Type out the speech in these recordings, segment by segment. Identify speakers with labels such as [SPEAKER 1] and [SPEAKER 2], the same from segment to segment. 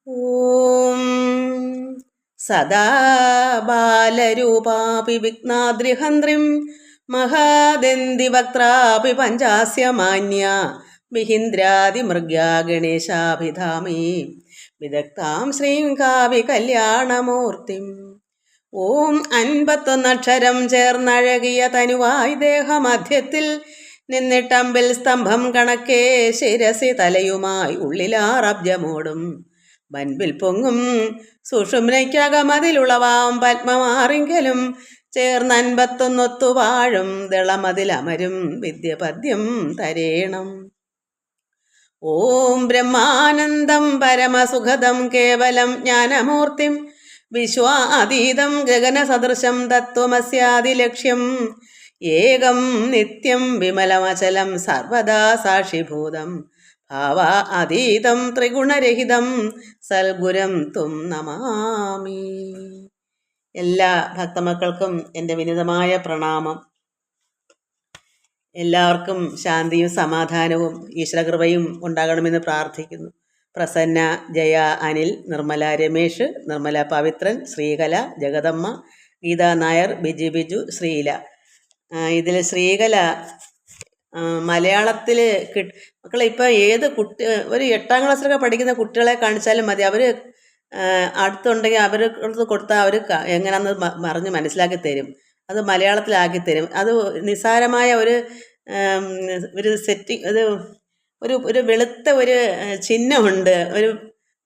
[SPEAKER 1] ഓം സദാ ബാലരൂപാപി വിഘ്നാദ്രിഹന്ത്രിം മഹാദന്തിവക്ത്രാപി പഞ്ചാസ്യമാന്യ വിഹിന്ദ്രാതിമൃഗ്യാ ഗണേശാഭിധാമി വിദഗ്ധാം ശ്രീം കാവി കല്യാണമൂർത്തിം. ഓം 51 അക്ഷരം ചേർന്നഴകിയ തനുവായി ദേഹമധ്യത്തിൽ നിന്നിട്ടമ്പിൽ സ്തംഭം കണക്കേ ശിരസി തലയുമായി ഉള്ളിലാറബ്ജമോടും വൻപിൽ പൊങ്ങും സുഷുമ്നയ്ക്കകമതിലുളവാം പത്മമാറിങ്കലും ചേർന്ന് 51 വാഴും ദളമതിലമരും വിദ്യപദ്യം തരേണം. ഓം ബ്രഹ്മാനന്ദം പരമസുഖദം കേവലം ജ്ഞാനമൂർത്തിം വിശ്വാതീതം ഗഗനസദൃശം തത്വമസ്യാദിലക്ഷ്യം ഏകം നിത്യം വിമലമചലം സർവദാ സാക്ഷിഭൂതം ഭാവ അതീതം ത്രിഗുണരഹിതം സൽഗുരം തും നമാമി. എല്ലാ ഭക്തമക്കൾക്കും എൻ്റെ വിനീതമായ പ്രണാമം. എല്ലാവർക്കും ശാന്തിയും സമാധാനവും ഈശ്വരകൃപയും ഉണ്ടാകണമെന്ന് പ്രാർത്ഥിക്കുന്നു. പ്രസന്ന, ജയ, അനിൽ, നിർമ്മല രമേഷ്, നിർമ്മല പവിത്രൻ, ശ്രീകല, ജഗദമ്മ, ഗീതാ നായർ, ബിജു, ശ്രീല. ഇതിൽ ശ്രീകല മലയാളത്തിൽ മക്കളെ ഇപ്പം ഏത് കുട്ടി ഒരു 8ാം ക്ലാസ്സിലൊക്കെ പഠിക്കുന്ന കുട്ടികളെ കാണിച്ചാലും മതി, അവർ അടുത്തുണ്ടെങ്കിൽ അവർക്ക് കൊടുത്താൽ അവർ എങ്ങനെയാണെന്ന് പറഞ്ഞ് മനസ്സിലാക്കി തരും. അത് മലയാളത്തിലാക്കി തരും. അത് നിസ്സാരമായ ഒരു സെറ്റിങ്, ഒരു വെളുത്ത ഒരു ചിഹ്നമുണ്ട്, ഒരു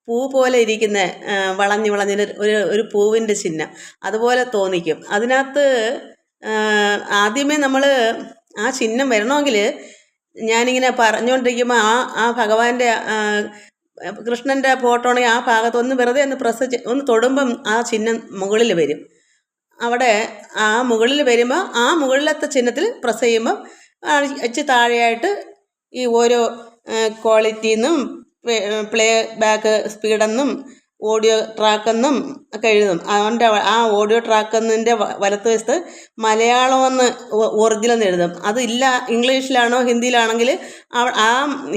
[SPEAKER 1] പൂ പോലെ ഇരിക്കുന്ന വളഞ്ഞ് ഒരു പൂവിൻ്റെ ചിഹ്നം അതുപോലെ തോന്നിക്കും. അതിനകത്ത് ആദ്യമേ നമ്മൾ ആ ചിഹ്നം വരണമെങ്കിൽ ഞാനിങ്ങനെ പറഞ്ഞുകൊണ്ടിരിക്കുമ്പോൾ ആ ഭഗവാന്റെ കൃഷ്ണൻ്റെ ഫോട്ടോ ആണെങ്കിൽ ആ ഭാഗത്ത് വെറുതെ ഒന്ന് തൊടുമ്പം ആ ചിഹ്നം മുകളിൽ വരും. അവിടെ ആ മുകളിൽ വരുമ്പോൾ ആ മുകളിലത്തെ ചിഹ്നത്തിൽ പ്രസ് ചെയ്യുമ്പം ഇച്ചിരി താഴെയായിട്ട് ഈ ഓരോ ക്വാളിറ്റിയെന്നും പ്ലേ ബാക്ക് സ്പീഡെന്നും ഓഡിയോ ട്രാക്കെന്നും ഒക്കെ എഴുതും. അതുകൊണ്ട് ആ ഓഡിയോ ട്രാക്കെന്നതിൻ്റെ വലത്തുവശത്ത് മലയാളമെന്ന് ഒറിജിനൽ എഴുതും. അതില്ല ഇംഗ്ലീഷിലാണോ ഹിന്ദിയിലാണെങ്കിൽ ആ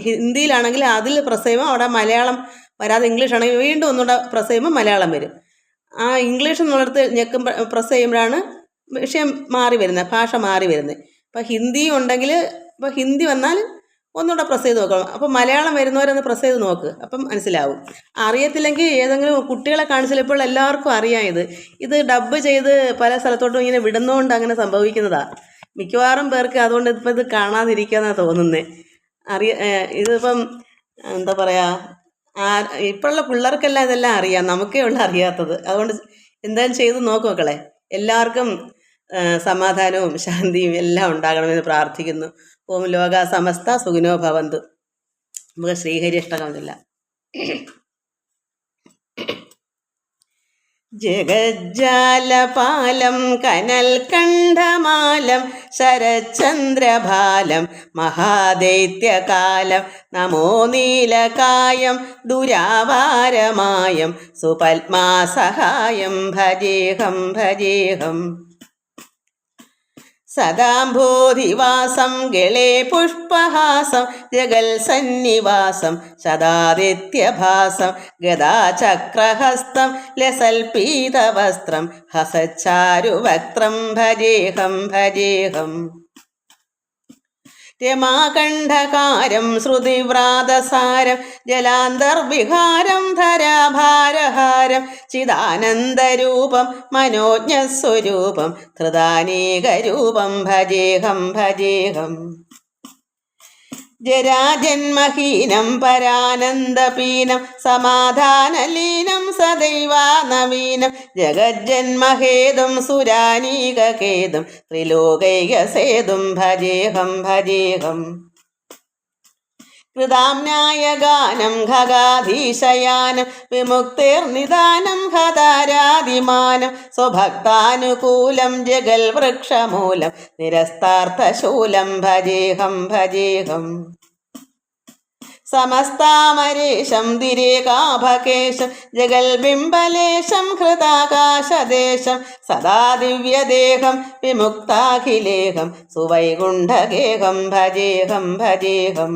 [SPEAKER 1] ഹിന്ദിയിലാണെങ്കിൽ അതിൽ പ്രസ് ചെയ്യുമ്പോൾ അവിടെ മലയാളം വരാതെ ഇംഗ്ലീഷാണെങ്കിൽ വീണ്ടും ഒന്നുകൂടെ പ്രസ് ചെയ്യുമ്പോൾ മലയാളം വരും. ആ ഇംഗ്ലീഷ് എന്നുള്ളിടത്ത് പ്രസ് ചെയ്യുമ്പോഴാണ് വിഷയം മാറി വരുന്നത്, ഭാഷ മാറി വരുന്നത്. ഇപ്പോൾ ഹിന്ദി ഉണ്ടെങ്കിൽ ഇപ്പോൾ ഹിന്ദി വന്നാൽ ഒന്നുകൂടെ പ്രസ് ചെയ്ത് നോക്കണം. അപ്പോൾ മലയാളം വരുന്നവരൊന്ന് പ്രസ് ചെയ്ത് നോക്ക്, അപ്പം മനസ്സിലാവും. അറിയത്തില്ലെങ്കിൽ ഏതെങ്കിലും കുട്ടികളെ കാണിച്ചാൽ ഇപ്പോൾ എല്ലാവർക്കും അറിയാം. ഇത് ഡബ് ചെയ്ത് പല സ്ഥലത്തോട്ടും ഇങ്ങനെ വിടുന്നതുകൊണ്ട് അങ്ങനെ സംഭവിക്കുന്നതാണ്. മിക്കവാറും പേർക്ക് അതുകൊണ്ട് ഇപ്പം ഇത് കാണാതിരിക്കാന്നാണ് തോന്നുന്നത്. ഇതിപ്പം എന്താ പറയുക, ഇപ്പോഴുള്ള പിള്ളേർക്കെല്ലാം ഇതെല്ലാം അറിയാം, നമുക്കേ ഉള്ള അറിയാത്തത്. അതുകൊണ്ട് എന്തായാലും ചെയ്ത് നോക്കും മക്കളെ. എല്ലാവർക്കും സമാധാനവും ശാന്തിയും എല്ലാം ഉണ്ടാകണമെന്ന് പ്രാർത്ഥിക്കുന്നു. ഓം ലോക സമസ്ത സുഖിനോ ഭവന്തു. നമുക്ക് ശ്രീഹരി അഷ്ടകമില്ല. ജഗജ്ജാലപാലം കനൽ കണ്ഠമാലം ശരചന്ദ്രഭാലം മഹാദൈത്യകാലം നമോ നീലകായം ദുരാവാരമായം സുപത്മാസഹായം ഭജേഹം സദാംബോധിവാസം ഗളേ പുഷ്പഹാസം ജഗൽ സന്നിവാസം ശതാദിത്യഭാസം ഗദാചക്രഹസ്തം ലസൽപീതവസ്ത്രം ഹസച്ചാരുവക്ത്രം ഭജേഹം രമാകണ്ഠകാരം ശ്രുതിവ്രാതസാരം ജലാന്തർവിഹാരം ധരാഭാരഹാരം ചിദാനന്ദരൂപം മനോജ്ഞസ്വരൂപം ധൃതാനേകരൂപം ഭജേഹം ജരാജന്മഹീനം പരാനന്ദപീനം സമാധാനലീനം സദൈവാനവീനം ജഗജ്ജന്മഹേതും സുരാനീകേതും ത്രിലോകൈകസേതും ഭജേഹം കൃതാംനായഗാനം ഖഗാധീശയാനം വിമുക്തിർനിദാനം ഹതാരാദിമാനം സ്വഭക്താനുകൂലം ജഗൽ വൃക്ഷമൂലം നിരസ്താർത്ഥശൂലം ഭജേഹം സമസ്താമരേശം ദിരേകാഭകേശം ജഗൽബിംബലേശം ഹൃതാകാശദേശം സദാ ദിവ്യദേഹം വിമുക്താഖിലേഹം സുവൈകുണ്ഠഗേഹം ഭജേഹം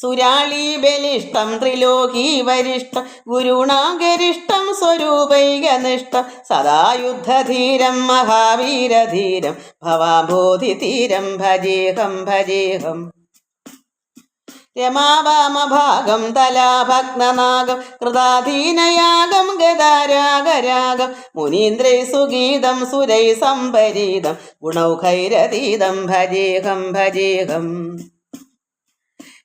[SPEAKER 1] സുരാളി ബലിഷ്ടം ത്രിലോകീ വരിഷ്ടം ഗുരുണാഗരിഷ്ടം സ്വരൂപൈകനിഷ്ടം സദായുദ്ധധീരം മഹാവീരധീരം ഭവാബോധിതീരം ഭജേഹം ഭജേഹം. രമാവാമഭാഗം തലാഭഗ്നനാഗം കൃതാധീനയാഗം ഗദാരാഗരാഗം മുനീന്ദ്രൈ സുഗീതം സുരൈ സംപരീതം ഗുണൗഖൈരതീതം ഭജേഹം ഭജേഹം.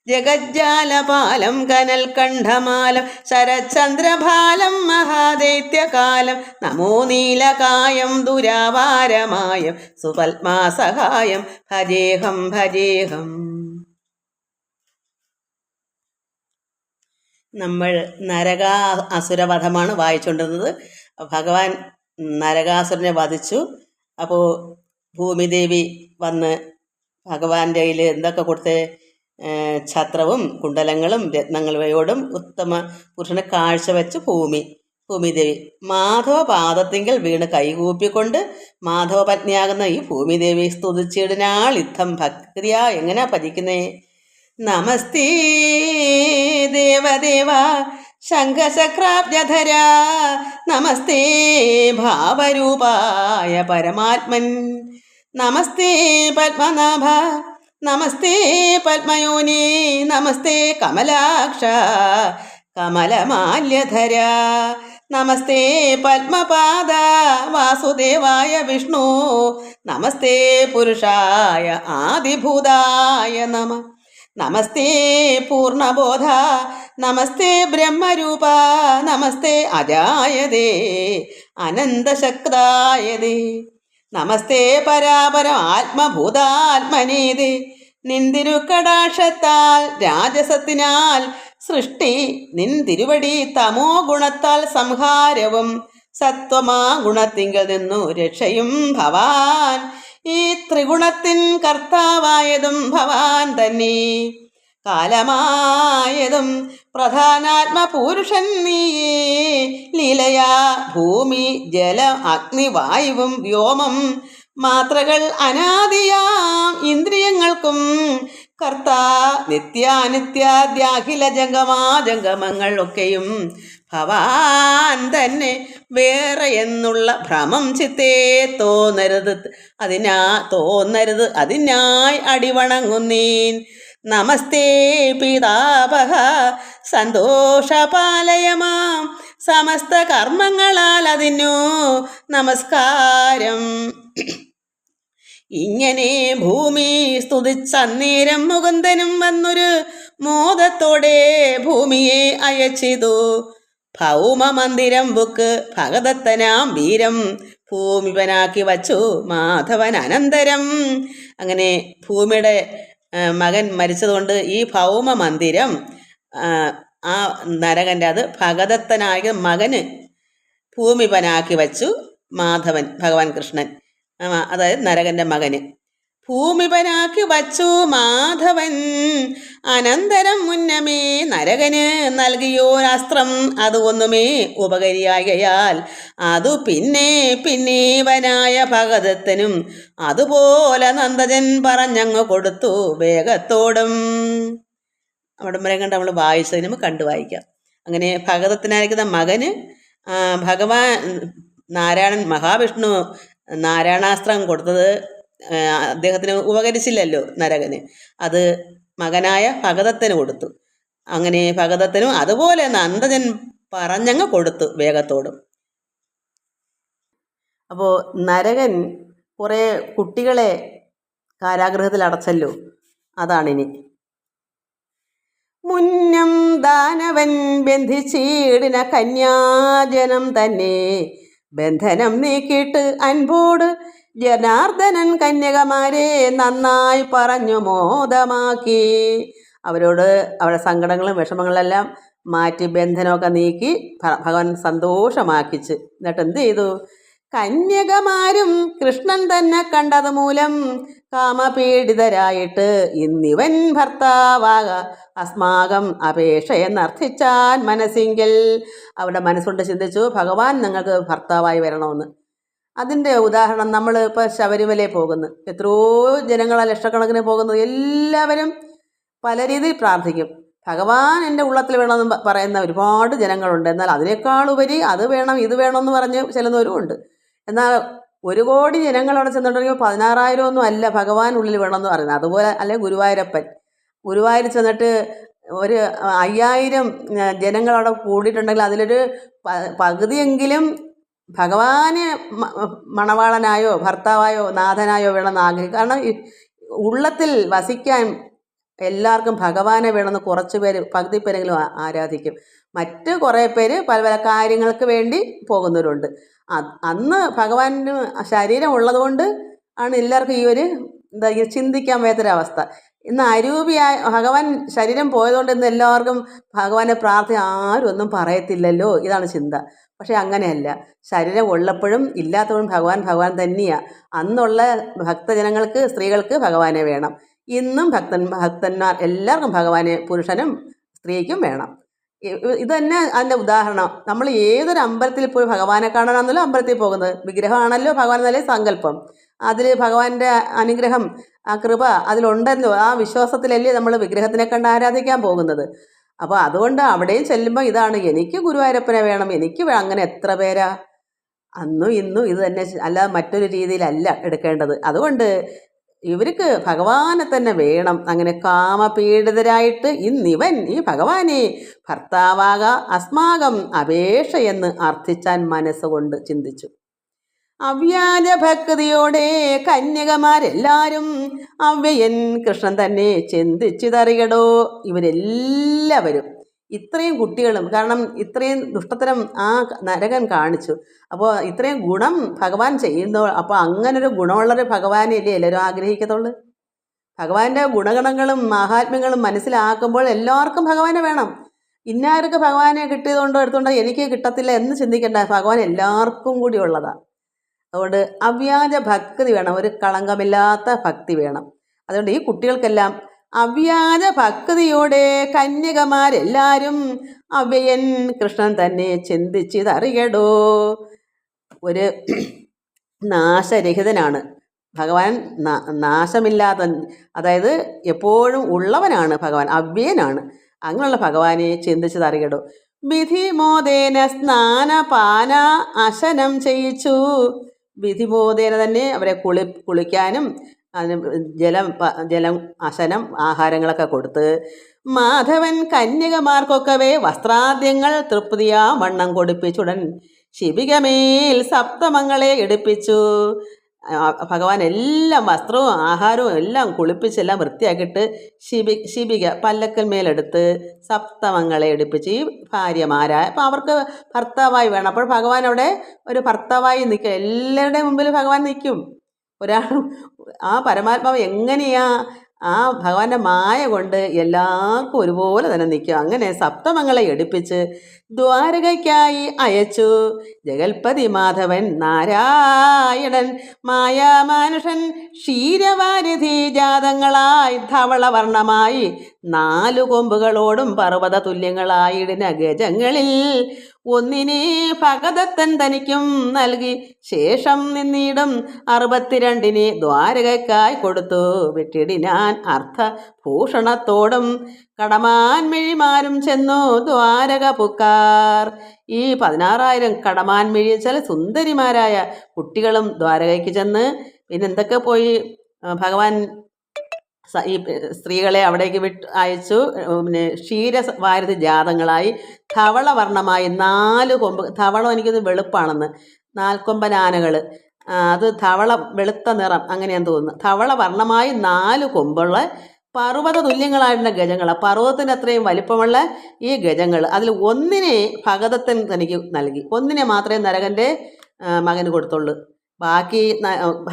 [SPEAKER 1] ജഗജ്ജാലപാലം കനൽകണ്ഠമാലം ശരചന്ദ്രഭാലം മഹാദൈത്യകാലം നമോ നീലകായം ദുരാവാരമായം സുപത്മാസഹായം ഭജേഹം ഭജേഹം. നമ്മൾ അസുരവധമാണ് വായിച്ചുകൊണ്ടിരുന്നത്. ഭഗവാൻ നരകാസുരനെ വധിച്ചു. അപ്പോൾ ഭൂമിദേവി വന്ന് ഭഗവാന്റെ കയ്യിൽ എന്തൊക്കെ കൊടുത്ത് ഛത്രവും കുണ്ടലങ്ങളും രത്നങ്ങളോടും ഉത്തമ പുരുഷനെ കാഴ്ചവെച്ച് ഭൂമിദേവി മാധവ പാദത്തിങ്കൽ വീണ് കൈകൂപ്പിക്കൊണ്ട് മാധവ പത്നിയാകുന്ന ഈ ഭൂമിദേവി സ്തുതിച്ചിടിനാൾ യുദ്ധം ഭക്തിയാ എങ്ങനെയാ ഭജിക്കുന്നേ? നമസ്തേ ദേവദേവ ശംഖചക്രാബ്ജധര നമസ്തേ ഭാവരൂപായ പരമാത്മൻ നമസ്തേ പത്മനാഭ നമസ്തേ പത്മയോനി നമസ്തേ കമലാക്ഷ കമലമാല്യധര നമസ്തേ പത്മപാദ വാസുദേവായ വിഷ്ണു നമസ്തേ പുരുഷായ ആദിഭൂതായ നമ നമസ്തേ പൂർണ്ണബോധ നമസ്തേ ബ്രഹ്മരൂപ നമസ്തേ അജായതേ അനന്തശക്തായതേ നമസ്തേ പരാപരം ആത്മഭൂതാത്മനീതി നിന്തിരുക്കടാക്ഷത്താൽ രാജസത്തിനാൽ സൃഷ്ടി നിന്തിരുവടി തമോ ഗുണത്താൽ സംഹാരവും സത്വമാ ഗുണത്തിങ്കൽ നിന്നു രക്ഷയും ഭവാൻ ഈ ത്രിഗുണത്തിൻ കർത്താവായതും ഭവാൻ തന്നെ കാലമായതും പ്രധാനാത്മപുരുഷൻ നീയേ ലീലയാ ഭൂമി ജലം അഗ്നി വായുവും വ്യോമം മാത്രകൾ അനാദിയാം ഇന്ദ്രിയങ്ങൾക്കും കർത്താ നിത്യാനിത്യാദ്യാഖില ജംഗമാജംഗമങ്ങൾ ഒക്കെയും ഭവാൻ തന്നെ വേറെ എന്നുള്ള ഭ്രമം ചിത്തേ തോന്നരുത് അതിനായി അടിവണങ്ങുന്നീൻ നമസ്തേ പിതാപഹ സന്തോഷപാലയമാം സമസ്ത കർമ്മങ്ങളാൽ അതിനു നമസ്കാരം. ഇങ്ങനെ ഭൂമി സ്തുതിച്ചന്നേരം മുകുന്ദനും വന്നൊരു മോദത്തോടെ ഭൂമിയെ അയച്ചിതു. ഭൗമമന്ദിരം ബുക്ക് ഭഗദത്തനാം വീരം ഭൂമിപനാക്കി വച്ചു മാധവൻ അനന്തരം. അങ്ങനെ ഭൂമിയുടെ മകൻ മരിച്ചതുകൊണ്ട് ഈ ഭൗമ മന്ദിരം ആ നരകൻ്റെ അത് ഭഗദത്തനായ മകന് ഭൂമിപനാക്കി വച്ചു മാധവൻ ഭഗവാൻ കൃഷ്ണൻ, അതായത് നരകൻ്റെ മകന് ഭൂമിപനാക്കി വച്ചു മാധവൻ. അനന്തരം മുന്നമേ നരകന് നൽകിയോരസ്ത്രം അത് ഒന്നുമേ ഉപകരിയാകയാൽ അതു പിന്നീവനായ ഭഗദത്തനും അതുപോലെ നന്ദജൻ പറഞ്ഞങ്ങ് കൊടുത്തു വേഗത്തോടും. അവിടെ വരെ കണ്ട് നമ്മൾ വായിച്ചത് നമുക്ക് കണ്ടു വായിക്കാം. അങ്ങനെ ഭഗദത്തനായിരിക്കുന്ന മകന് ഭഗവാൻ നാരായണൻ മഹാവിഷ്ണു നാരായണാസ്ത്രം കൊടുത്തത് അദ്ദേഹത്തിന് ഉപകരിച്ചില്ലല്ലോ നരകന്, അത് മകനായ ഭഗദത്തന് കൊടുത്തു. അങ്ങനെ ഭഗദത്തനും അതുപോലെ നന്ദജൻ പറഞ്ഞങ്ങ് കൊടുത്തു വേഗത്തോടും. അപ്പോൾ നരകൻ കുറേ കുട്ടികളെ കാരാഗൃഹത്തിൽ അടച്ചല്ലോ, അതാണിനി. മുന്നം ദാനവൻ ബന്ധിച്ചീടിന കന്യാജനം തന്നെ ബന്ധനം നീക്കിയിട്ട് അൻപോട് ജനാർദ്ദനൻ കന്യകമാരെ നന്നായി പറഞ്ഞു മോദമാക്കി. അവരോട് അവരുടെ സങ്കടങ്ങളും വിഷമങ്ങളെല്ലാം മാറ്റി ബന്ധനമൊക്കെ നീക്കി ഭഗവാൻ സന്തോഷമാക്കിച്ച്. എന്നിട്ട് എന്ത് ചെയ്തു? കന്യകമാരും കൃഷ്ണൻ തന്നെ കണ്ടത് മൂലം കാമപീഡിതരായിട്ട് ഇന്നിവൻ ഭർത്താവാക അസ്മാകം അപേക്ഷയെന്നർത്ഥിച്ചാൻ മനസ്സിങ്കിൽ. അവരുടെ മനസ്സുകൊണ്ട് ചിന്തിച്ചു ഭഗവാൻ നിങ്ങൾക്ക് ഭർത്താവായി വരണമെന്ന്. അതിൻ്റെ ഉദാഹരണം നമ്മൾ ഇപ്പോൾ ശബരിമലയിൽ പോകുന്നു, എത്രയോ ജനങ്ങളാണ് ലക്ഷക്കണക്കിന് പോകുന്നത്. എല്ലാവരും പല രീതിയിൽ പ്രാർത്ഥിക്കും. ഭഗവാൻ എൻ്റെ ഉള്ളത്തിൽ വേണമെന്ന് പറയുന്ന ഒരുപാട് ജനങ്ങളുണ്ട്. എന്നാൽ അതിനേക്കാളുപരി അത് വേണം ഇത് വേണമെന്ന് പറഞ്ഞ് ചെല്ലുന്നവരും ഉണ്ട്. എന്നാൽ 1,00,00,000 ജനങ്ങൾ അവിടെ ചെന്നിട്ടുണ്ടെങ്കിൽ 16,000 ഒന്നും അല്ല ഭഗവാൻ ഉള്ളിൽ വേണമെന്ന് പറയുന്നത്. അതുപോലെ അല്ലെ ഗുരുവായൂരപ്പൻ. ഗുരുവായൂർ ചെന്നിട്ട് ഒരു 5,000 ജനങ്ങൾ അവിടെ കൂടിയിട്ടുണ്ടെങ്കിൽ അതിലൊരു പകുതിയെങ്കിലും ഭഗവാന് മണവാളനായോ ഭർത്താവായോ നാഥനായോ വേണമെന്ന് ആഗ്രഹിക്കും. കാരണം ഉള്ളത്തിൽ വസിക്കാൻ എല്ലാവർക്കും ഭഗവാനെ വേണമെന്ന് കുറച്ച് പേര് പകുതി പേരെങ്കിലും ആരാധിക്കും. മറ്റ് കുറേ പേര് പല പല കാര്യങ്ങൾക്ക് വേണ്ടി പോകുന്നവരുണ്ട്. അന്ന് ഭഗവാന് ശരീരം ഉള്ളതുകൊണ്ട് ആണ് എല്ലാവർക്കും ഈ ഒരു ചിന്തിക്കാൻ വയ്യാത്തൊരവസ്ഥ. ഇന്ന് അരൂപിയായ ഭഗവാൻ ശരീരം പോയതുകൊണ്ട് ഇന്ന് എല്ലാവർക്കും ഭഗവാനെ ആരും ഒന്നും പറയത്തില്ലല്ലോ, ഇതാണ് ചിന്ത. പക്ഷെ അങ്ങനെയല്ല. ശരീരം ഉള്ളപ്പോഴും ഇല്ലാത്തപ്പോഴും ഭഗവാൻ തന്നെയാണ്. അന്നുള്ള ഭക്തജനങ്ങൾക്ക് സ്ത്രീകൾക്ക് ഭഗവാനെ വേണം. ഇന്നും ഭക്തന്മാർ എല്ലാവർക്കും ഭഗവാനെ പുരുഷനും സ്ത്രീക്കും വേണം. ഇത് തന്നെ അതിൻ്റെ ഉദാഹരണം. നമ്മൾ ഏതൊരു അമ്പലത്തിൽ പോയി ഭഗവാനെ കാണാനാണല്ലോ അമ്പലത്തിൽ പോകുന്നത്. വിഗ്രഹമാണല്ലോ ഭഗവാൻ എന്നല്ലേ സങ്കല്പം. അതിൽ ഭഗവാന്റെ അനുഗ്രഹം ആ കൃപ അതിലുണ്ടല്ലോ. ആ വിശ്വാസത്തിലല്ലേ നമ്മൾ വിഗ്രഹത്തിനെ കണ്ട് ആരാധിക്കാൻ പോകുന്നത്. അപ്പോൾ അതുകൊണ്ട് അവിടെയും ചെല്ലുമ്പോൾ ഇതാണ്, എനിക്ക് ഗുരുവായൂരപ്പനെ വേണം, എനിക്ക് അങ്ങനെ എത്ര പേരാ. അന്നും ഇന്നും ഇത് തന്നെ, അല്ലാതെ മറ്റൊരു രീതിയിലല്ല എടുക്കേണ്ടത്. അതുകൊണ്ട് ഇവർക്ക് ഭഗവാനെ തന്നെ വേണം. അങ്ങനെ കാമപീഡിതരായിട്ട് ഇന്നിവൻ ഈ ഭഗവാനെ ഭർത്താവാക അസ്മാകം അപേക്ഷയെന്ന് അർത്ഥിച്ചാൻ മനസ്സുകൊണ്ട് ചിന്തിച്ചു. അവ്യാജ ഭക്തിയോടെ കന്യകമാരെല്ലാരും അവ്യയൻ കൃഷ്ണൻ തന്നെ ചിന്തിച്ചിതറിയടോ. ഇവരെല്ലാവരും ഇത്രയും കുട്ടികളും, കാരണം ഇത്രയും ദുഷ്ടത്തരം ആ നരകൻ കാണിച്ചു. അപ്പോൾ ഇത്രയും ഗുണം ഭഗവാൻ ചെയ്യുന്നു. അപ്പോൾ അങ്ങനൊരു ഗുണമുള്ളൊരു ഭഗവാനെയല്ലേ എല്ലാവരും ആഗ്രഹിക്കത്തുള്ളൂ. ഭഗവാന്റെ ഗുണഗണങ്ങളും മഹാത്മ്യങ്ങളും മനസ്സിലാക്കുമ്പോൾ എല്ലാവർക്കും ഭഗവാനെ വേണം. ഇന്നാർക്ക് ഭഗവാനെ കിട്ടിയതുകൊണ്ടോ എടുത്തുകൊണ്ടോ എനിക്ക് കിട്ടത്തില്ല എന്ന് ചിന്തിക്കേണ്ട. ഭഗവാൻ എല്ലാവർക്കും കൂടി ഉള്ളതാണ്. അതുകൊണ്ട് അവ്യാജ ഭക്തി വേണം, ഒരു കളങ്കമില്ലാത്ത ഭക്തി വേണം. അതുകൊണ്ട് ഈ കുട്ടികൾക്കെല്ലാം അവ്യാജ ഭക്തിയോടെ കന്യകമാരെല്ലാരും അവ്യയൻ കൃഷ്ണൻ തന്നെ ചിന്തിച്ചിതറിയടോ. ഒരു നാശരഹിതനാണ് ഭഗവാൻ, നാശമില്ലാത്ത, അതായത് എപ്പോഴും ഉള്ളവനാണ് ഭഗവാൻ, അവ്യയനാണ്. അങ്ങനെയുള്ള ഭഗവാനെ ചിന്തിച്ചതറിയടോ. വിധിമോദേന സ്നാനപാന അശനം ചെയ്യിച്ചു. വിധിമോദേന തന്നെ അവരെ കുളിക്കാനും അതിന് ജലം അശനം ആഹാരങ്ങളൊക്കെ കൊടുത്ത് മാധവൻ കന്യകമാർക്കൊക്കവേ വസ്ത്രാദ്യങ്ങൾ തൃപ്തിയാ വണ്ണം കൊടുപ്പിച്ചുടൻ ശിബികമേൽ സപ്തമങ്ങളെ എടുപ്പിച്ചു. ഭഗവാൻ എല്ലാം വസ്ത്രവും ആഹാരവും എല്ലാം കുളിപ്പിച്ചെല്ലാം വൃത്തിയാക്കിയിട്ട് ശിബിക പല്ലക്കൽ മേലെടുത്ത് സപ്തമങ്ങളെ എടുപ്പിച്ച് ഈ ഭാര്യമാരായ, അപ്പോൾ അവർക്ക് ഭർത്താവായി വേണം. അപ്പോൾ ഭഗവാൻ അവിടെ ഒരു ഭർത്താവായി നിൽക്കും. എല്ലാവരുടെയും മുമ്പിൽ ഭഗവാൻ നിൽക്കും. ആ പരമാത്മാവ് എങ്ങനെയാ ആ ഭഗവാന്റെ മായ കൊണ്ട് എല്ലാവർക്കും ഒരുപോലെ തന്നെ നിൽക്കും. അങ്ങനെ സപ്തമങ്ങളെ എടുപ്പിച്ച് ദ്വാരകയ്ക്കായി അയച്ചു. ജഗൽപതി മാധവൻ നാരായണൻ മായാമാനുഷൻ ക്ഷീരവാരിധി ജാതങ്ങളായി ധവളവർണ്ണമായി 4 കൊമ്പുകളോടും പർവ്വത തുല്യങ്ങളായിടിന ഗജങ്ങളിൽ ഒന്നിനെ ഭഗദത്തൻ തനിക്കും നൽകി ശേഷം നിന്നിടം 62 ദ്വാരകയ്ക്കായി കൊടുത്തു വിട്ടിടിനാൻ അർത്ഥഭൂഷണത്തോടും കടമാൻമിഴിമാരും ചെന്നു ദ്വാരക പുക്കാർ. ഈ 16,000 കടമാൻമിഴി ചില സുന്ദരിമാരായ കുട്ടികളും ദ്വാരകയ്ക്ക് ചെന്ന് പിന്നെന്തൊക്കെ പോയി ഭഗവാൻ ഈ സ്ത്രീകളെ അവിടേക്ക് അയച്ചു. പിന്നെ ക്ഷീരവാരിധി ജാതങ്ങളായി ധവളവർണ്ണമായി 4 കൊമ്പ്, ധവളം എനിക്കൊന്ന് വെളുപ്പാണെന്ന്, 4 കൊമ്പൻ ആനകൾ, അത് വെളുത്ത നിറം അങ്ങനെയാന്ന് തോന്നുന്നു. ധവളവർണ്ണമായി 4 കൊമ്പുള്ള പർവ്വത തുല്യങ്ങളായിരുന്ന ഗജങ്ങൾ, പർവ്വതത്തിൻ്റെ അത്രയും വലിപ്പമുള്ള ഈ ഗജങ്ങൾ, അതിൽ ഒന്നിനെ ഭഗദത്തൻ തനിക്ക് നൽകി. ഒന്നിനെ മാത്രമേ നരകൻ്റെ മകന് കൊടുത്തുള്ളൂ. ബാക്കി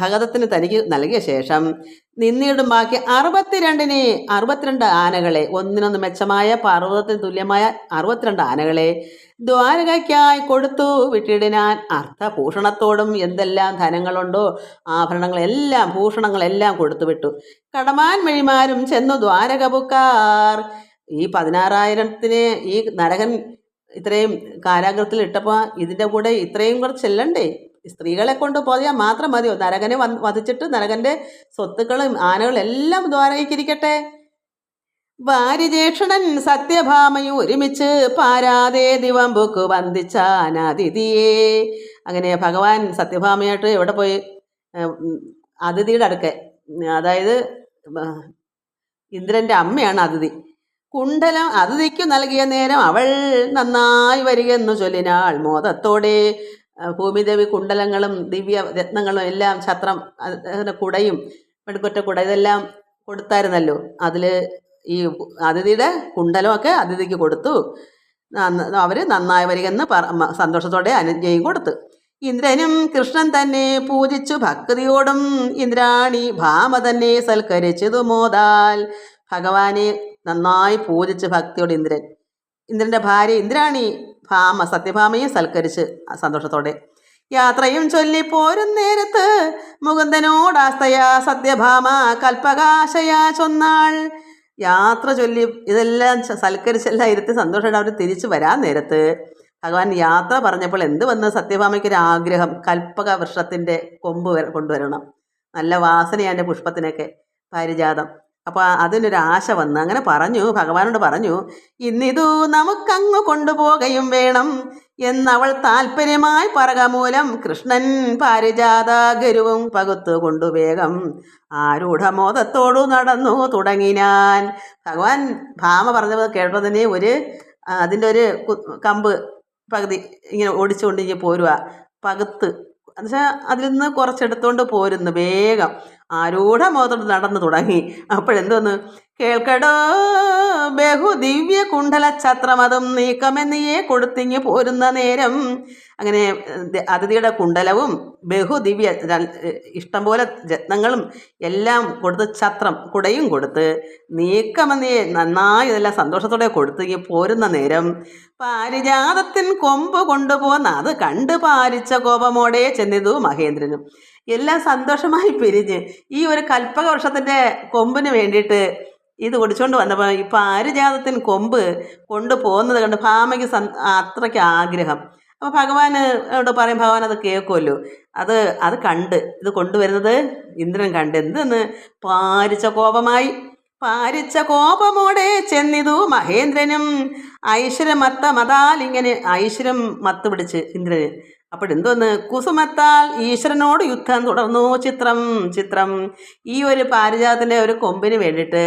[SPEAKER 1] ഭഗദത്തിന് തനിക്ക് നൽകിയ ശേഷം നിന്നിടും ബാക്കി 62 ആനകളെ, ഒന്നിനൊന്ന് മെച്ചമായ പർവ്വതത്തിന് തുല്യമായ 62 ആനകളെ ദ്വാരകയ്ക്കായി കൊടുത്തു വിട്ടിടിനാൻ അർത്ഥഭൂഷണത്തോടും. എന്തെല്ലാം ധനങ്ങളുണ്ടോ ആഭരണങ്ങളെല്ലാം ഭൂഷണങ്ങളെല്ലാം കൊടുത്തു വിട്ടു. കടമാൻ മെഴിമാരും ചെന്നു ദ്വാരക പുക്കാർ. ഈ 16,000 ഈ നരകൻ ഇത്രയും കാരാഗ്രഹത്തിൽ ഇട്ടപ്പോൾ ഇതിൻ്റെ കൂടെ ഇത്രയും കൂടെ ചെല്ലണ്ടേ? സ്ത്രീകളെ കൊണ്ട് പോയാൽ മാത്രം മതിയോ? നരകനെ വധിച്ചിട്ട് നരകൻ്റെ സ്വത്തുക്കളും ആനകളും എല്ലാം ദ്വാരകയ്ക്കിരിക്കട്ടെ. വാരിജേക്ഷണൻ സത്യഭാമയും ഒരുമിച്ച് പാരാതെ ദിവംബുക്ക് വന്ദിച്ചാനതിഥിയെ. അങ്ങനെ ഭഗവാൻ സത്യഭാമയായിട്ട് എവിടെ പോയി? അതിഥിയുടെ അടുക്കെ, അതായത് ഇന്ദ്രൻ്റെ അമ്മയാണ് അതിഥി. കുണ്ഡലം അതിഥിക്കു നൽകിയ നേരം അവൾ നന്നായി വരികയെന്നു ചൊല്ലിനാൾ മോദത്തോടെ. ഭൂമിദേവി കുണ്ഡലങ്ങളും ദിവ്യ രത്നങ്ങളും എല്ലാം, ഛത്രം, കുടയും വെടുക്കൊറ്റ കുട ഇതെല്ലാം കൊടുത്തായിരുന്നല്ലോ. അതിൽ ഈ അതിഥിയുടെ കുണ്ഡലമൊക്കെ അതിഥിക്ക് കൊടുത്തു. അവർ നന്നായി വരികയെന്ന് സന്തോഷത്തോടെ അനുജ്ഞയും കൊടുത്തു. ഇന്ദ്രനും കൃഷ്ണൻ തന്നെ പൂജിച്ചു ഭക്തിയോടും ഇന്ദ്രാണി ഭാമ തന്നെ സൽക്കരിച്ചതു മോദാൽ. ഭഗവാനെ നന്നായി പൂജിച്ച് ഭക്തിയോട് ഇന്ദ്രൻ്റെ ഭാര്യ ഇന്ദ്രാണി ഭാമ സത്യഭാമയും സൽക്കരിച്ച് സന്തോഷത്തോടെ യാത്രയും ചൊല്ലി പോരും നേരത്ത് മുകുന്ദനോടാസ്തയാ സത്യഭാമ കൽപ്പകാശയാ ചൊന്നാൾ. യാത്ര ചൊല്ലി ഇതെല്ലാം സൽക്കരിച്ചെല്ലാം ഇരുത്തി സന്തോഷമായിട്ട് അവർ തിരിച്ചു വരാൻ നേരത്ത് ഭഗവാൻ യാത്ര പറഞ്ഞപ്പോൾ എന്ത് വന്ന് സത്യഭാമയ്ക്കൊരാഗ്രഹം, കൽപ്പക വൃക്ഷത്തിൻ്റെ കൊമ്പ് കൊണ്ടുവരണം. നല്ല വാസനയാണ് പുഷ്പത്തിനൊക്കെ, പാരിജാതം. അപ്പോൾ അതിനൊരാശ വന്ന് അങ്ങനെ പറഞ്ഞു, ഭഗവാനോട് പറഞ്ഞു, ഇന്നിതു നമുക്കങ്ങ് കൊണ്ടുപോകുകയും വേണം എന്നവൾ താല്പര്യമായി പറക മൂലം കൃഷ്ണൻ പാരിജാത ഗരുവും പകുത്തു കൊണ്ടു വേഗം ആരൂഢമോദത്തോടു നടന്നു തുടങ്ങിനാൻ. ഭഗവാൻ ഭാമ പറഞ്ഞത് കേട്ടതിന് അതിൻ്റെ ഒരു കമ്പ് പകുതി ഇങ്ങനെ ഓടിച്ചുകൊണ്ട് ഇങ്ങനെ പോരുക, പകുത്ത് എന്നുവെച്ചാൽ അതിൽ നിന്ന് കുറച്ചെടുത്തുകൊണ്ട് പോരുന്നു വേഗം. ആരൂഢമോദത്തോട് നടന്നു തുടങ്ങി. അപ്പോഴെന്തോന്ന് കേൾക്കടോ ബഹുദിവ്യ കുണ്ഡല ഛത്രമതും നീക്കമെന്നിയെ കൊടുത്തിങ്ങ് പോരുന്ന നേരം. അങ്ങനെ അതിഥിയുടെ കുണ്ഡലവും ബഹുദിവ്യ ഇഷ്ടംപോലെ രത്നങ്ങളും എല്ലാം കൊടുത്ത്, ഛത്രം കുടയും കൊടുത്ത്, നീക്കമെന്നിയെ നന്നായി ഇതെല്ലാം സന്തോഷത്തോടെ കൊടുത്തിങ്ങ് പോരുന്ന നേരം പാരിജാതത്തിൻ കൊമ്പ് കൊണ്ടുപോകുന്ന അത് കണ്ട് പാരിച്ച കോപമോടെ ചെന്നിതു മഹേന്ദ്രനും. എല്ലാം സന്തോഷമായി പിരിഞ്ഞ് ഈ ഒരു കൽപ്പക വൃക്ഷത്തിൻ്റെ കൊമ്പിന് വേണ്ടിയിട്ട് ഇത് ഒടിച്ചുകൊണ്ട് വന്നപ്പോൾ ഈ പാരിജാതത്തിന് കൊമ്പ് കൊണ്ടുപോകുന്നത് കണ്ട് ഭാമയ്ക്ക് അത്രയ്ക്ക് ആഗ്രഹം. അപ്പോൾ ഭഗവാനോട് പറയും, ഭഗവാൻ അത് കേൾക്കുമല്ലോ. അത് കണ്ട് ഇത് കൊണ്ടുവരുന്നത് ഇന്ദ്രൻ കണ്ട് എന്തെന്ന് പാരിച്ച കോപമോടെ ചെന്നിതു മഹേന്ദ്രനും ഐശ്വര്യമത്ത മതാൽ. ഇങ്ങനെ ഐശ്വര്യം മത്ത് പിടിച്ച് ഇന്ദ്രന്. അപ്പോഴെന്തോന്ന് കുസുമത്താൽ ഈശ്വരനോട് യുദ്ധം തുടർന്നു. ചിത്രം ഈ ഒരു പാരിജാതത്തിൻ്റെ ഒരു കൊമ്പിന് വേണ്ടിയിട്ട്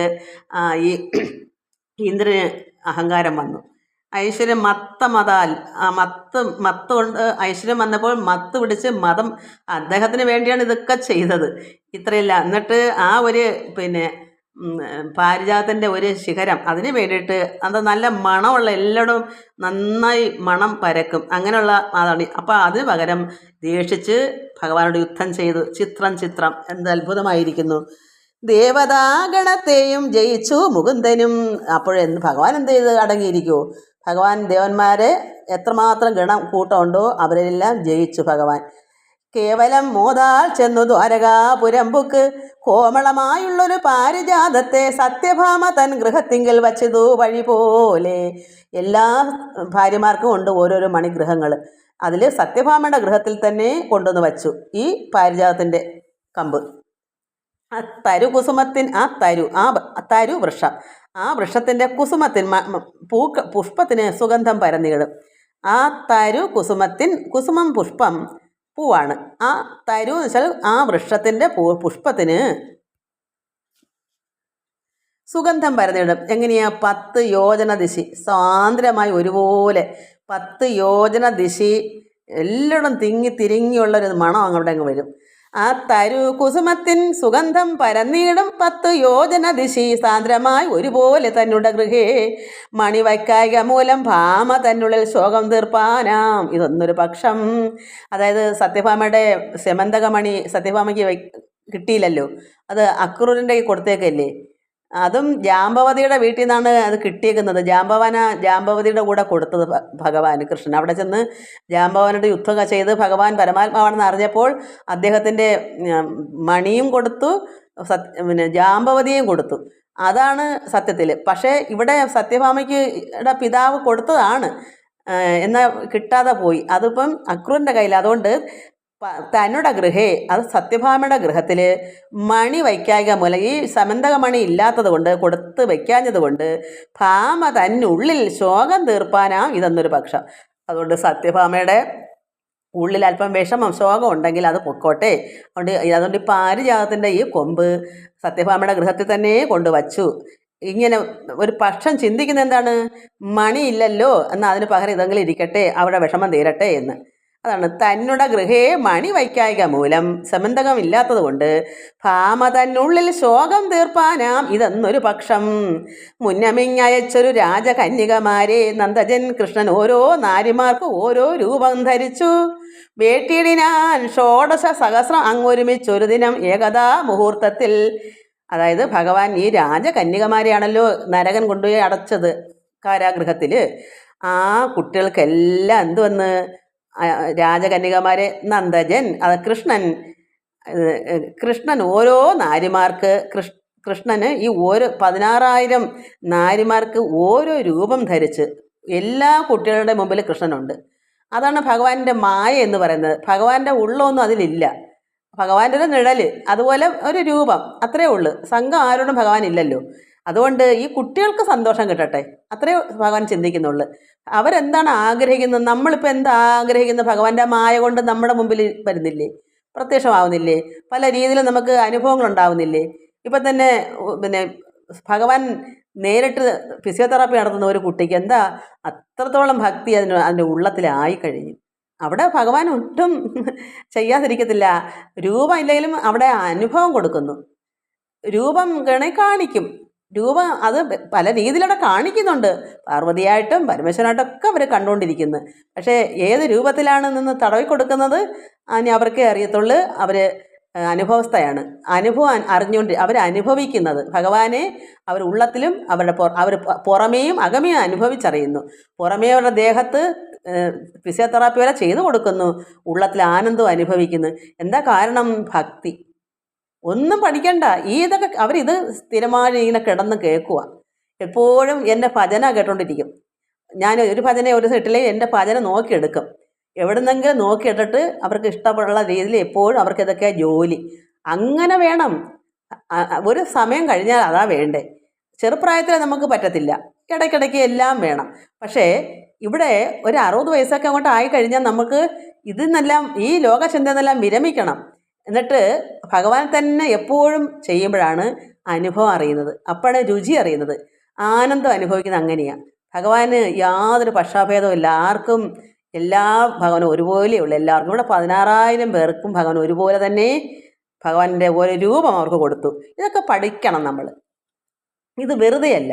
[SPEAKER 1] ഈ ഇന്ദ്രന് അഹങ്കാരം വന്നു. ഐശ്വര്യം മതാൽ മത്ത് കൊണ്ട് ഐശ്വര്യം വന്നപ്പോൾ മത്ത് പിടിച്ച് അദ്ദേഹത്തിന് വേണ്ടിയാണ് ഇതൊക്കെ ചെയ്തത്. ഇത്രയില്ല, എന്നിട്ട് ആ ഒരു പാരിജാതത്തിൻ്റെ ഒരു ശിഖരം അതിന് വേണ്ടിയിട്ട് അത് നല്ല മണമുള്ള എല്ലായിടവും നന്നായി മണം പരക്കും, അങ്ങനെയുള്ള അതാണ്. അപ്പോൾ അതിന് പകരം ദേഷിച്ച് ഭഗവാനോട് യുദ്ധം ചെയ്തു. ചിത്രം എന്ത് അത്ഭുതമായിരിക്കുന്നു. ദേവതാഗണത്തെയും ജയിച്ചു മുകുന്ദനും. അപ്പോഴെന്ത് ഭഗവാൻ എന്ത് ചെയ്ത് അടങ്ങിയിരിക്കുമോ? ഭഗവാൻ ദേവന്മാരെ എത്രമാത്രം കൂട്ടമുണ്ടോ അവരെല്ലാം ജയിച്ചു ഭഗവാൻ. കേവലം മോദാൽ ചെന്നു ദ്വാരകാപുരമ്പുക്ക് കോമളമായുള്ളൊരു പാരിജാതത്തെ സത്യഭാമ തൻ ഗൃഹത്തിങ്കൽ വച്ചതു വഴി പോലെ. എല്ലാ ഭാര്യമാർക്കും ഉണ്ട് ഓരോരോ മണിഗ്രഹങ്ങൾ. അതിൽ സത്യഭാമയുടെ ഗൃഹത്തിൽ തന്നെ കൊണ്ടുവന്ന് വച്ചു ഈ പാരിജാതത്തിൻ്റെ കമ്പ്. തരു വൃക്ഷം, ആ വൃക്ഷത്തിൻ്റെ പുഷ്പത്തിന് സുഗന്ധം പരന്നിടും. ആ കുസുമം പുഷ്പം പൂവാണ്. ആ തരു എന്ന് വെച്ചാൽ ആ വൃക്ഷത്തിൻ്റെ പുഷ്പത്തിന് സുഗന്ധം പരന്നിടും. എങ്ങനെയാ? 10 യോജന ദിശി സ്വാതന്ത്ര്യമായി ഒരുപോലെ 10 യോജന ദിശി എല്ലായിടും തിരിങ്ങിയുള്ളൊരു മണം അങ്ങോട്ട് വരും. ആ കുസുമത്തിൻ സുഗന്ധം പരന്നിടും 10 യോജന ദിശി സാന്ദ്രമായി ഒരുപോലെ തന്നെ ഗൃഹേ മണിവൈക്കായിക മൂലം ഭാമ തന്നുള്ളിൽ ശോകം തീർപ്പാനാം. ഇതൊന്നൊരു പക്ഷം. അതായത് സത്യഭാമയുടെ സെമന്തകമണി സത്യഭാമയ്ക്ക് കിട്ടിയില്ലല്ലോ, അത് അക്രൂരൻ്റെ കൊടുത്തേക്കല്ലേ. അതും ജാമ്പവതിയുടെ വീട്ടിൽ നിന്നാണ് അത് കിട്ടിയേക്കുന്നത്. ജാമ്പവതിയുടെ കൂടെ കൊടുത്തത് ഭഗവാൻ കൃഷ്ണൻ. അവിടെ ചെന്ന് ജാമ്പവാനോട് യുദ്ധമൊക്കെ ചെയ്ത് ഭഗവാൻ പരമാത്മാവാണെന്ന് അറിഞ്ഞപ്പോൾ അദ്ദേഹത്തിൻ്റെ മണിയും കൊടുത്തു, ജാമ്പവതിയും കൊടുത്തു. അതാണ് സത്യത്തിൽ. പക്ഷേ ഇവിടെ സത്യഭാമയ്ക്ക് പിതാവ് കൊടുത്തതാണ്, എന്നാൽ കിട്ടാതെ പോയി. അതിപ്പം അക്രൂരൻ്റെ കയ്യിൽ. അതുകൊണ്ട് തന്നുടെ ഗൃഹേ, അത് സത്യഭാമയുടെ ഗൃഹത്തിൽ മണി വയ്ക്കായിക മൂലം, ഈ സമന്തക മണി ഇല്ലാത്തത് കൊണ്ട്, കൊടുത്ത് വയ്ക്കാഞ്ഞത് കൊണ്ട് ഭാമ തന്നുള്ളിൽ ശോകം തീർപ്പാനാം ഇതെന്നൊരു പക്ഷം. അതുകൊണ്ട് സത്യഭാമയുടെ ഉള്ളിൽ അല്പം വിഷമം ശോകം ഉണ്ടെങ്കിൽ അത് പൊക്കോട്ടെ. അതുകൊണ്ട് ഈ പാരിജാതത്തിൻ്റെ ഈ കൊമ്പ് സത്യഭാമയുടെ ഗൃഹത്തിൽ തന്നെ കൊണ്ടുവച്ചു. ഇങ്ങനെ ഒരു പക്ഷം ചിന്തിക്കുന്ന എന്താണ്, മണിയില്ലല്ലോ എന്നാൽ അതിന് പകരം ഇതെങ്കിലും ഇരിക്കട്ടെ, അവിടെ വിഷമം തീരട്ടെ എന്ന്. അതാണ് തന്നുടെ ഗൃഹേ മണി വയ്ക്കായിക മൂലം, സമന്തകം ഇല്ലാത്തത് കൊണ്ട് ഭാമ തന്നുള്ളിൽ ശോകം തീർപ്പാനാം ഇതെന്നൊരു പക്ഷം. മുന്നമിങ്ങയച്ചൊരു രാജകന്യകമാരെ നന്ദജൻ കൃഷ്ണൻ ഓരോ നാരിമാർക്ക് ഓരോ രൂപം ധരിച്ചു വേട്ടിയിടിനാൻ ഷോഡശ സഹസ്രം അങ്ങൊരുമിച്ചൊരു ദിനം ഏകദാ മുഹൂർത്തത്തിൽ. അതായത് ഭഗവാൻ ഈ രാജകന്യകമാരെയാണല്ലോ നരകൻ കൊണ്ടുപോയി അടച്ചത് കാരാഗൃഹത്തിൽ. ആ കുട്ടികൾക്കെല്ലാം എന്തുവന്ന്, രാജകന്യകമാരെ നന്ദജൻ, അത് കൃഷ്ണൻ ഓരോ നാരിമാർക്ക്, കൃഷ്ണന് ഈ ഓരോ 16,000 നാരിമാർക്ക് ഓരോ രൂപം ധരിച്ച് എല്ലാ കുട്ടികളുടെ മുമ്പിൽ കൃഷ്ണനുണ്ട്. അതാണ് ഭഗവാന്റെ മായ എന്ന് പറയുന്നത്. ഭഗവാന്റെ ഉള്ളൊന്നും അതിലില്ല, ഭഗവാന്റെ ഒരു നിഴല്, അതുപോലെ ഒരു രൂപം, അത്രേ ഉള്ളൂ. സംഘം ആരോടും ഭഗവാൻ ഇല്ലല്ലോ. അതുകൊണ്ട് ഈ കുട്ടികൾക്ക് സന്തോഷം കിട്ടട്ടെ, അത്രേ ഭഗവാൻ ചിന്തിക്കുന്നുള്ളൂ. അവരെന്താണ് ആഗ്രഹിക്കുന്നത്, നമ്മളിപ്പോൾ എന്താ ആഗ്രഹിക്കുന്നത്, ഭഗവാന്റെ മായ കൊണ്ട് നമ്മുടെ മുമ്പിൽ വരുന്നില്ലേ, പ്രത്യക്ഷമാവുന്നില്ലേ, പല രീതിയിലും നമുക്ക് അനുഭവങ്ങൾ ഉണ്ടാവുന്നില്ലേ. ഇപ്പം തന്നെ പിന്നെ ഭഗവാൻ നേരിട്ട് ഫിസിയോതെറാപ്പി നടത്തുന്ന ഒരു കുട്ടിക്ക് എന്താ അത്രത്തോളം ഭക്തി അതിൻ്റെ ഉള്ളത്തിലായി കഴിഞ്ഞു. അവിടെ ഭഗവാൻ ഒട്ടും ചെയ്യാതിരിക്കത്തില്ല. രൂപം ഇല്ലെങ്കിലും അവിടെ അനുഭവം കൊടുക്കുന്നു. രൂപം കാണിക്കും, രൂപം അത് പല രീതിയിലൂടെ കാണിക്കുന്നുണ്ട്. പാർവതിയായിട്ടും പരമേശ്വരനായിട്ടൊക്കെ അവർ കണ്ടുകൊണ്ടിരിക്കുന്നു. പക്ഷേ ഏത് രൂപത്തിലാണ് നിന്ന് തടവി കൊടുക്കുന്നത് അതിന് അവർക്കേ അറിയത്തുള്ളൂ. അവർ അനുഭവസ്ഥയാണ്, അനുഭവം അറിഞ്ഞുകൊണ്ട് അവരനുഭവിക്കുന്നത് ഭഗവാനെ അവർ ഉള്ളത്തിലും അവർ പുറമേയും അകമേയും അനുഭവിച്ചറിയുന്നു. പുറമേ അവരുടെ ദേഹത്ത് ഫിസിയോതെറാപ്പി വരെ ചെയ്തു കൊടുക്കുന്നു, ഉള്ളത്തിൽ ആനന്ദം അനുഭവിക്കുന്നു. എന്താ കാരണം? ഭക്തി. ഒന്നും പഠിക്കണ്ട, ഇതൊക്കെ അവരിത് സ്ഥിരമായി ഇങ്ങനെ കിടന്ന് കേൾക്കുക. എപ്പോഴും എൻ്റെ ഭജന കേട്ടോണ്ടിരിക്കും. ഞാൻ ഒരു ഭജന ഒരു സെറ്റിലേ എൻ്റെ ഭജന നോക്കിയെടുക്കും. എവിടുന്നെങ്കിലും നോക്കിയിട്ടിട്ട് അവർക്ക് ഇഷ്ടമുള്ള രീതിയിൽ എപ്പോഴും അവർക്ക് ഇതൊക്കെ ജോലി. അങ്ങനെ വേണം. ഒരു സമയം കഴിഞ്ഞാൽ അതാ വേണ്ടേ. ചെറുപ്രായത്തിൽ നമുക്ക് പറ്റത്തില്ല, ഇടയ്ക്കിടയ്ക്ക് എല്ലാം വേണം. പക്ഷേ ഇവിടെ ഒരു 60 വയസ്സൊക്കെ അങ്ങോട്ട് ആയിക്കഴിഞ്ഞാൽ നമുക്ക് ഇതിന്നെല്ലാം, ഈ ലോകചിന്തയെന്നെല്ലാം വിരമിക്കണം. എന്നിട്ട് ഭഗവാൻ തന്നെ എപ്പോഴും ചെയ്യുമ്പോഴാണ് അനുഭവം അറിയുന്നത്, അപ്പോഴാണ് രുചി അറിയുന്നത്, ആനന്ദം അനുഭവിക്കുന്നത്. അങ്ങനെയാണ് ഭഗവാന് യാതൊരു പക്ഷാഭേദവും ഇല്ല. ആർക്കും ഭഗവാനും ഒരുപോലെയുള്ളൂ. എല്ലാവർക്കും ഇവിടെ 16,000 പേർക്കും ഭഗവാൻ ഒരുപോലെ തന്നെ ഭഗവാന്റെ ഒരു രൂപം അവർക്ക് കൊടുത്തു. ഇതൊക്കെ പഠിക്കണം നമ്മൾ, ഇത് വെറുതെയല്ല.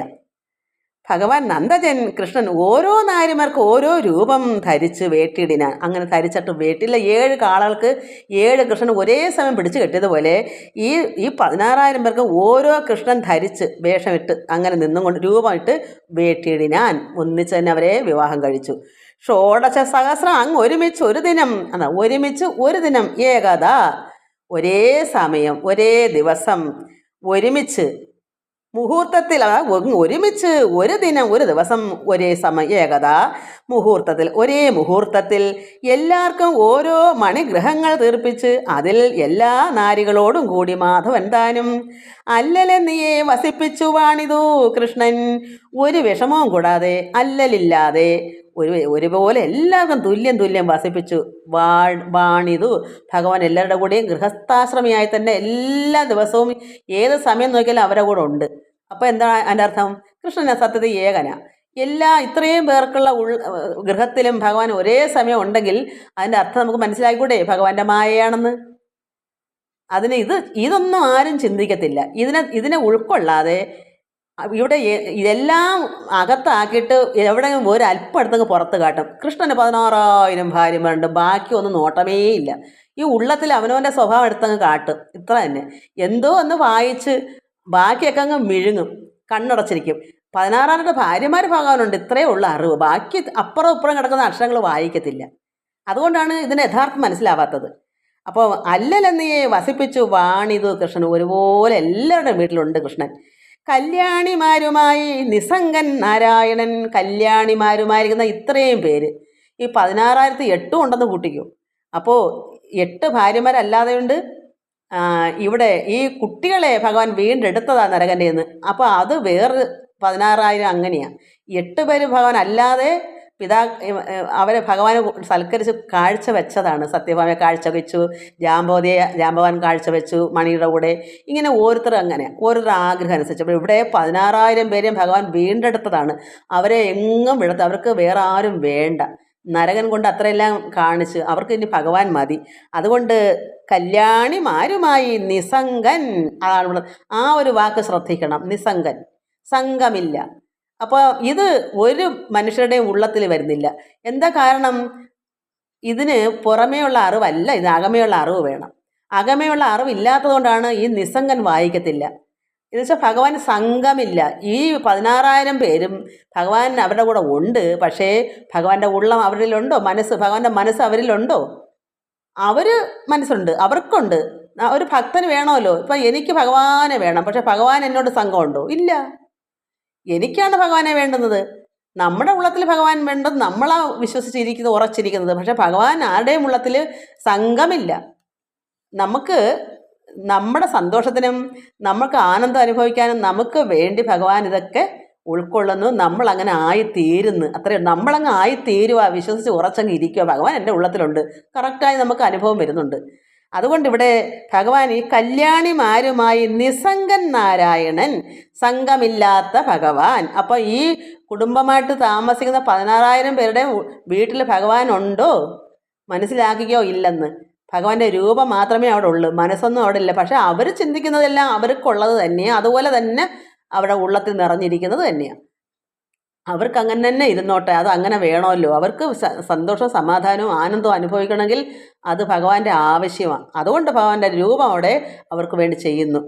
[SPEAKER 1] ഭഗവാൻ നന്ദജൻ കൃഷ്ണൻ ഓരോ നാരിമാർക്ക് ഓരോ രൂപം ധരിച്ച് വേട്ടിയിടിനാൻ. അങ്ങനെ ധരിച്ചിട്ട് വേട്ടില്ല 7 കാളകൾക്ക് 7 കൃഷ്ണൻ ഒരേ സമയം പിടിച്ചു കെട്ടിയതുപോലെ ഈ 16,000 പേർക്ക് ഓരോ കൃഷ്ണൻ ധരിച്ച് വേഷമിട്ട് അങ്ങനെ നിന്നും കൊണ്ട് രൂപമിട്ട് വേട്ടിയിടിനാൻ. ഒന്നിച്ച് തന്നെ അവരെ വിവാഹം കഴിച്ചു. ഷോഡശ സഹസ്രം അങ്ങ് ഒരുമിച്ച് ഒരു ദിനം, ഒരുമിച്ച് ഒരു ദിനം, ഏകത ഒരേ സമയം ഒരേ ദിവസം ഒരുമിച്ച് മുഹൂർത്തത്തിൽ, ഒരുമിച്ച് ഒരു ദിനം ഒരു ദിവസം ഒരേ സമയം, ഏകത മുഹൂർത്തത്തിൽ ഒരേ മുഹൂർത്തത്തിൽ എല്ലാവർക്കും ഓരോ മണിഗ്രഹങ്ങൾ തീർപ്പിച്ച് അതിൽ എല്ലാ നാരികളോടും കൂടി മാധവൻ താനും അല്ലലെന്നിയെ വസിപ്പിച്ചു വാണിതു കൃഷ്ണൻ. ഒരു വിഷമവും കൂടാതെ അല്ലലില്ലാതെ ഒരുപോലെ എല്ലാവർക്കും തുല്യം വസിപ്പിച്ചു വാണിതു ഭഗവാൻ. എല്ലാവരുടെ കൂടെയും ഗൃഹസ്ഥാശ്രമിയായി തന്നെ എല്ലാ ദിവസവും ഏത് സമയം നോക്കിയാലും അവരുടെ കൂടെ ഉണ്ട്. അപ്പോൾ എന്താ അതിൻ്റെ അർത്ഥം? കൃഷ്ണൻ സത്യത്തിൽ ഏകന. ഇത്രയും പേർക്കുള്ള ഗൃഹത്തിലും ഭഗവാൻ ഒരേ സമയം ഉണ്ടെങ്കിൽ അതിൻ്റെ അർത്ഥം നമുക്ക് മനസ്സിലായിക്കൂടെ ഭഗവാന്റെ മായയാണെന്ന്. ഇതൊന്നും ആരും ചിന്തിക്കത്തില്ല. ഇതിനെ ഉൾക്കൊള്ളാതെ ഇവിടെ ഇതെല്ലാം അകത്താക്കിയിട്ട് എവിടെയെങ്കിലും ഒരല്പം അടുത്തങ്ങ് പുറത്ത് കാട്ടും. കൃഷ്ണന് 16,000 ഭാര്യമാരുണ്ട്, ബാക്കിയൊന്നും നോട്ടമേ ഇല്ല. ഈ ഉള്ളത്തിൽ അവനവൻ്റെ സ്വഭാവം എടുത്തങ്ങ് കാട്ടും, ഇത്ര തന്നെ. എന്തോ ഒന്ന് വായിച്ച് ബാക്കിയൊക്കെ അങ്ങ് മിഴുങ്ങും, കണ്ണടച്ചിരിക്കും. 16,000 ഭാര്യമാർ ഭഗവാനുണ്ട്, ഇത്രയേ ഉള്ള അറിവ്. ബാക്കി അപ്പുറം ഇപ്പുറം കിടക്കുന്ന അക്ഷരങ്ങൾ വായിക്കത്തില്ല. അതുകൊണ്ടാണ് ഇതിന് യഥാർത്ഥം മനസ്സിലാവാത്തത്. അപ്പോൾ അല്ലലെന്നിയെ വസിപ്പിച്ചു വാണിതു കൃഷ്ണൻ. ഒരുപോലെ എല്ലാവരുടെയും വീട്ടിലുണ്ട് കൃഷ്ണൻ. കല്യാണിമാരുമായി നിസ്സംഗൻ നാരായണൻ. കല്യാണിമാരുമായിരിക്കുന്ന ഇത്രയും പേര് ഈ 16,008 ഉണ്ടെന്ന് കൂട്ടിക്കോ. അപ്പോൾ 8 ഭാര്യമാരല്ലാതെ ഉണ്ട്. ഇവിടെ ഈ കുട്ടികളെ ഭഗവാൻ വീണ്ടെടുത്തതാണ് നരകൻ്റെ നിന്ന്. അപ്പോൾ അത് വേറെ 16,000 അങ്ങനെയാണ്. 8 പേര് ഭഗവാൻ അല്ലാതെ അവരെ ഭഗവാനെ സൽക്കരിച്ച് കാഴ്ച വെച്ചതാണ്. സത്യഭാമയെ കാഴ്ച വെച്ചു, ജാമ്പവാൻ കാഴ്ച വെച്ചു, മണിയുടെ കൂടെ. ഇങ്ങനെ ഓരോരുത്തർ അങ്ങനെ ഓരോരുത്തർ ആഗ്രഹം അനുസരിച്ച്. അപ്പോൾ ഇവിടെ 16,000 പേരെയും ഭഗവാൻ വീണ്ടെടുത്തതാണ്. അവരെ എങ്ങും വിടത്ത്, അവർക്ക് വേറെ ആരും വേണ്ട. നരകൻ കൊണ്ട് അത്രയെല്ലാം കാണിച്ച് അവർക്ക് ഇനി ഭഗവാൻ മതി. അതുകൊണ്ട് കല്യാണിമാരുമായി നിസംഗൻ, അതാണ് ആ ഒരു വാക്ക് ശ്രദ്ധിക്കണം. നിസംഗൻ, സംഘമില്ല. അപ്പോൾ ഇത് ഒരു മനുഷ്യരുടെയും ഉള്ളത്തിൽ വരുന്നില്ല. എന്താ കാരണം? ഇതിന് പുറമേയുള്ള അറിവല്ല, ഇത് അകമേയുള്ള അറിവ് വേണം. അകമേയുള്ള അറിവില്ലാത്തതുകൊണ്ടാണ് ഈ നിസംഗൻ വായിക്കത്തില്ല. എന്ന് വെച്ചാൽ ഭഗവാൻ സംഘമില്ല. ഈ 16,000 പേരും ഭഗവാൻ അവരുടെ കൂടെ ഉണ്ട്. പക്ഷേ ഭഗവാന്റെ ഉള്ളം അവരിലുണ്ടോ? ഭഗവാന്റെ മനസ്സ് അവരിലുണ്ടോ? അവർ മനസ്സുണ്ട്, അവർക്കുണ്ട്. ഒരു ഭക്തന് വേണമല്ലോ. ഇപ്പം എനിക്ക് ഭഗവാനെ വേണം, പക്ഷെ ഭഗവാൻ എന്നോട് സംഘമുണ്ടോ? ഇല്ല. എനിക്കാണ് ഭഗവാനെ വേണ്ടുന്നത്. നമ്മുടെ ഉള്ളത്തിൽ ഭഗവാൻ വേണ്ടത് നമ്മളാ വിശ്വസിച്ചിരിക്കുന്നത്, ഉറച്ചിരിക്കുന്നത്. പക്ഷെ ഭഗവാൻ ആരുടെയും ഉള്ളത്തിൽ സംഘമില്ല. നമുക്ക് നമ്മുടെ സന്തോഷത്തിനും നമുക്ക് ആനന്ദം അനുഭവിക്കാനും നമുക്ക് വേണ്ടി ഭഗവാൻ ഇതൊക്കെ ഉൾക്കൊള്ളുന്നു. നമ്മളങ്ങനെ ആയിത്തീരുന്നു. അത്രയും നമ്മളങ്ങ് ആയിത്തീരുക, വിശ്വസിച്ച് ഉറച്ചങ്ങ് ഇരിക്കുക. ഭഗവാൻ എൻ്റെ ഉള്ളത്തിലുണ്ട്, കറക്റ്റായി നമുക്ക് അനുഭവം വരുന്നുണ്ട്. അതുകൊണ്ട് ഇവിടെ ഭഗവാൻ ഈ കല്യാണിമാരുമായി നിസംഗൻ നാരായണൻ, സംഘമില്ലാത്ത ഭഗവാൻ. അപ്പോൾ ഈ കുടുംബമായിട്ട് താമസിക്കുന്ന 16,000 പേരുടെ വീട്ടിൽ ഭഗവാൻ ഉണ്ടോ? മനസ്സിലാക്കിയോ? ഇല്ലെന്ന്. ഭഗവാന്റെ രൂപം മാത്രമേ അവിടെ ഉള്ളൂ, മനസ്സൊന്നും അവിടെ ഇല്ല. പക്ഷെ അവർ ചിന്തിക്കുന്നതെല്ലാം അവർക്കുള്ളത് തന്നെയാണ്. അതുപോലെ തന്നെ അവിടെ ഉള്ളത്തിൽ നിറഞ്ഞിരിക്കുന്നത് തന്നെയാണ്. അവർക്ക് അങ്ങനെ തന്നെ ഇരുന്നോട്ടെ, അത് അങ്ങനെ വേണമല്ലോ. അവർക്ക് സന്തോഷവും സമാധാനവും ആനന്ദവും അനുഭവിക്കണമെങ്കിൽ അത് ഭഗവാന്റെ ആവശ്യമാണ്. അതുകൊണ്ട് ഭഗവാന്റെ രൂപം അവിടെ അവർക്ക് വേണ്ടി ചെയ്യുന്നു.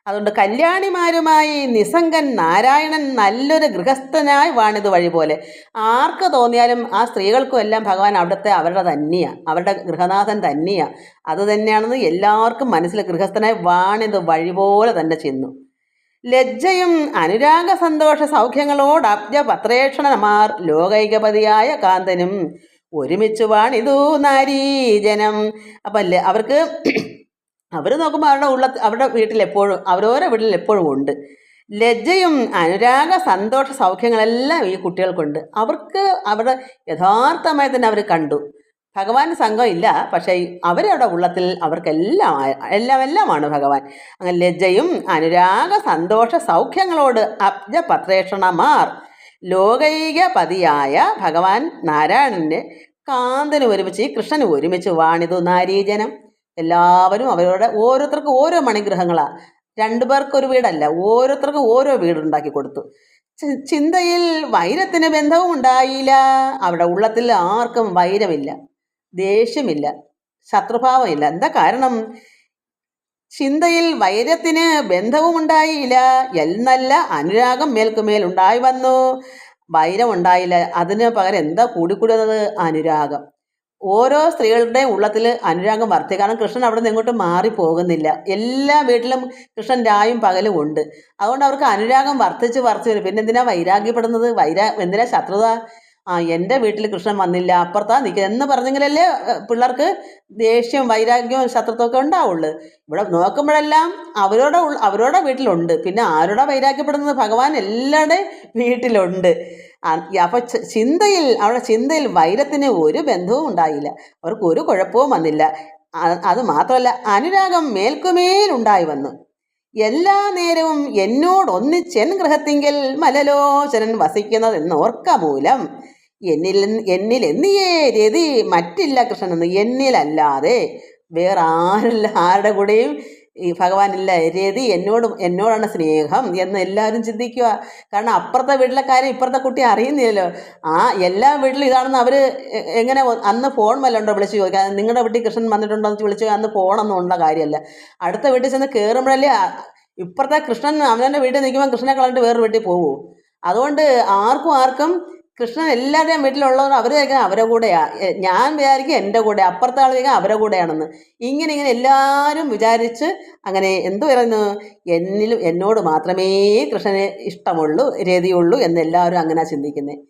[SPEAKER 1] അതുകൊണ്ട് കല്യാണിമാരുമായി നിസംഗൻ നാരായണൻ നല്ലൊരു ഗൃഹസ്ഥനായി വാണിത് വഴി പോലെ. ആർക്ക് തോന്നിയാലും ആ സ്ത്രീകൾക്കും എല്ലാം ഭഗവാൻ അവരുടെ തന്നെയാണ്, അവരുടെ ഗൃഹനാഥൻ തന്നെയാണ്. അത് തന്നെയാണെന്ന് എല്ലാവർക്കും മനസ്സിൽ ഗൃഹസ്ഥനായി വാണിത് വഴി പോലെ തന്നെ ചെന്നു. ലജ്ജയും അനുരാഗ സന്തോഷ സൗഖ്യങ്ങളോട് അബ്ജ പത്രേക്ഷണമാർ ലോകൈകപതിയായ കാന്തനും ഒരുമിച്ച് വാണിതു നാരീജനം. അപ്പം അവർക്ക് അവർ നോക്കുമ്പോൾ അവരുടെ വീട്ടിൽ എപ്പോഴും അവരോരോ വീട്ടിൽ എപ്പോഴും ഉണ്ട് ലജ്ജയും അനുരാഗ സന്തോഷ സൗഖ്യങ്ങളെല്ലാം ഈ കുട്ടികൾക്കുണ്ട്. അവർക്ക് അവരുടെ യഥാർത്ഥമായി തന്നെ അവർ കണ്ടു. ഭഗവാൻ സംഘം ഇല്ല, പക്ഷേ അവരവിടെ ഉള്ളത്തിൽ അവർക്കെല്ലാമാണ് ഭഗവാൻ. അങ്ങനെ ലജ്ജയും അനുരാഗ സന്തോഷ സൗഖ്യങ്ങളോട് അബ്ജ പത്രേഷണമാർ ലോകൈകപതിയായ ഭഗവാൻ നാരായണൻ്റെ കാന്തന് ഒരുമിച്ച്, ഈ കൃഷ്ണന് ഒരുമിച്ച് വാണിതു നാരീജനം. എല്ലാവരും ഓരോരുത്തർക്കും ഓരോ മണിഗ്രഹങ്ങളാണ്. 2 പേർക്കൊരു വീടല്ല, ഓരോരുത്തർക്കും ഓരോ വീടുണ്ടാക്കി കൊടുത്തു. ചിന്തയിൽ വൈരത്തിന് ബന്ധവും ഉണ്ടായില്ല. അവിടെ ഉള്ളത്തിൽ ആർക്കും വൈരമില്ല, ദേഷ്യമില്ല, ശത്രുഭാവമില്ല. എന്താ കാരണം? ചിന്തയിൽ വൈരത്തിന് ബന്ധവും ഉണ്ടായില്ല. എന്നല്ല അനുരാഗം മേൽക്കുമേൽ ഉണ്ടായി വന്നു. വൈരം ഉണ്ടായില്ല, അതിന് പകരം എന്താ കൂടിക്കൂടി വന്നത്? അനുരാഗം. ഓരോ സ്ത്രീകളുടെയും ഉള്ളത്തിൽ അനുരാഗം വർദ്ധിക്കുക. കാരണം കൃഷ്ണൻ അവിടെ നിന്ന് എങ്ങോട്ടും മാറിപ്പോകുന്നില്ല. എല്ലാ വീട്ടിലും കൃഷ്ണൻ രായും പകലും ഉണ്ട്. അതുകൊണ്ട് അവർക്ക് അനുരാഗം വർദ്ധിച്ച് വരും. പിന്നെ എന്തിനാ വൈരാഗ്യപ്പെടുന്നത്? എന്തിനാ ശത്രുത? എൻ്റെ വീട്ടിൽ കൃഷ്ണൻ വന്നില്ല, അപ്പുറത്താ നിൽക്കുക എന്ന് പറഞ്ഞെങ്കിലല്ലേ പിള്ളേർക്ക് ദേഷ്യവും വൈരാഗ്യവും ശത്രുത്വമൊക്കെ ഉണ്ടാവുള്ളൂ. ഇവിടെ നോക്കുമ്പോഴെല്ലാം അവരോടെ വീട്ടിലുണ്ട്. പിന്നെ ആരോടാ വൈരാഗ്യപ്പെടുന്നത്? ഭഗവാൻ എല്ലാവരുടെയും വീട്ടിലുണ്ട്. അപ്പോൾ ചിന്തയിൽ വൈരത്തിന് ഒരു ബന്ധവും ഉണ്ടായില്ല, അവർക്ക് ഒരു കുഴപ്പവും വന്നില്ല. അത് മാത്രമല്ല, അനുരാഗം മേൽക്കുമേലുണ്ടായി വന്നു. എല്ലാ നേരവും എന്നോടൊന്നിച്ചെൻ ഗൃഹത്തിങ്കൽ മലലോചനൻ വസിക്കുന്നതെന്നോർക്ക മൂലം എന്നിൽ എന്നിയേ രതി മറ്റില്ല കൃഷ്ണനെന്ന്. എന്നിലല്ലാതെ വേറെ ആരുടെ കൂടെയും ഈ ഭഗവാനില്ല. രതി എന്നോടാണ് സ്നേഹം എന്ന് എല്ലാവരും ചിന്തിക്കുക. കാരണം അപ്പുറത്തെ വീട്ടിലെ കാര്യം ഇപ്പുറത്തെ കുട്ടി അറിയുന്നില്ലല്ലോ. എല്ലാ വീട്ടിലും ഇതാണെന്ന് അവർ എങ്ങനെ അന്ന് ഫോൺ വല്ലതുണ്ടോ വിളിച്ച് ചോദിക്കാം? നിങ്ങളുടെ വീട്ടിൽ കൃഷ്ണൻ വന്നിട്ടുണ്ടോ എന്ന് വിളിച്ചു അന്ന് ഫോണൊന്നും ഉള്ള കാര്യമല്ല. അടുത്ത വീട്ടിൽ ചെന്ന് കയറുമ്പോഴല്ലേ ഇപ്പുറത്തെ കൃഷ്ണൻ അവനവൻ്റെ വീട്ടിൽ നിൽക്കുമ്പോൾ കൃഷ്ണനെ കളഞ്ഞിട്ട് വേറൊരു വീട്ടിൽ പോകൂ. അതുകൊണ്ട് ആർക്കും കൃഷ്ണൻ എല്ലാവരുടെയും വീട്ടിലുള്ളവർ അവർ വിചാരിക്കുന്നത് അവരുടെ കൂടെയാണ്. ഞാൻ വിചാരിക്കും എൻ്റെ കൂടെ, അപ്പുറത്തെ ആൾ വിചാരിക്കും അവരുടെ കൂടെയാണെന്ന്. ഇങ്ങനെ എല്ലാവരും വിചാരിച്ച് അങ്ങനെ എന്തു പറയുന്നു? എന്നോട് മാത്രമേ കൃഷ്ണന് ഇഷ്ടമുള്ളൂ, രതിയുള്ളൂ എന്ന് എല്ലാവരും അങ്ങനെ ചിന്തിക്കുന്നത്.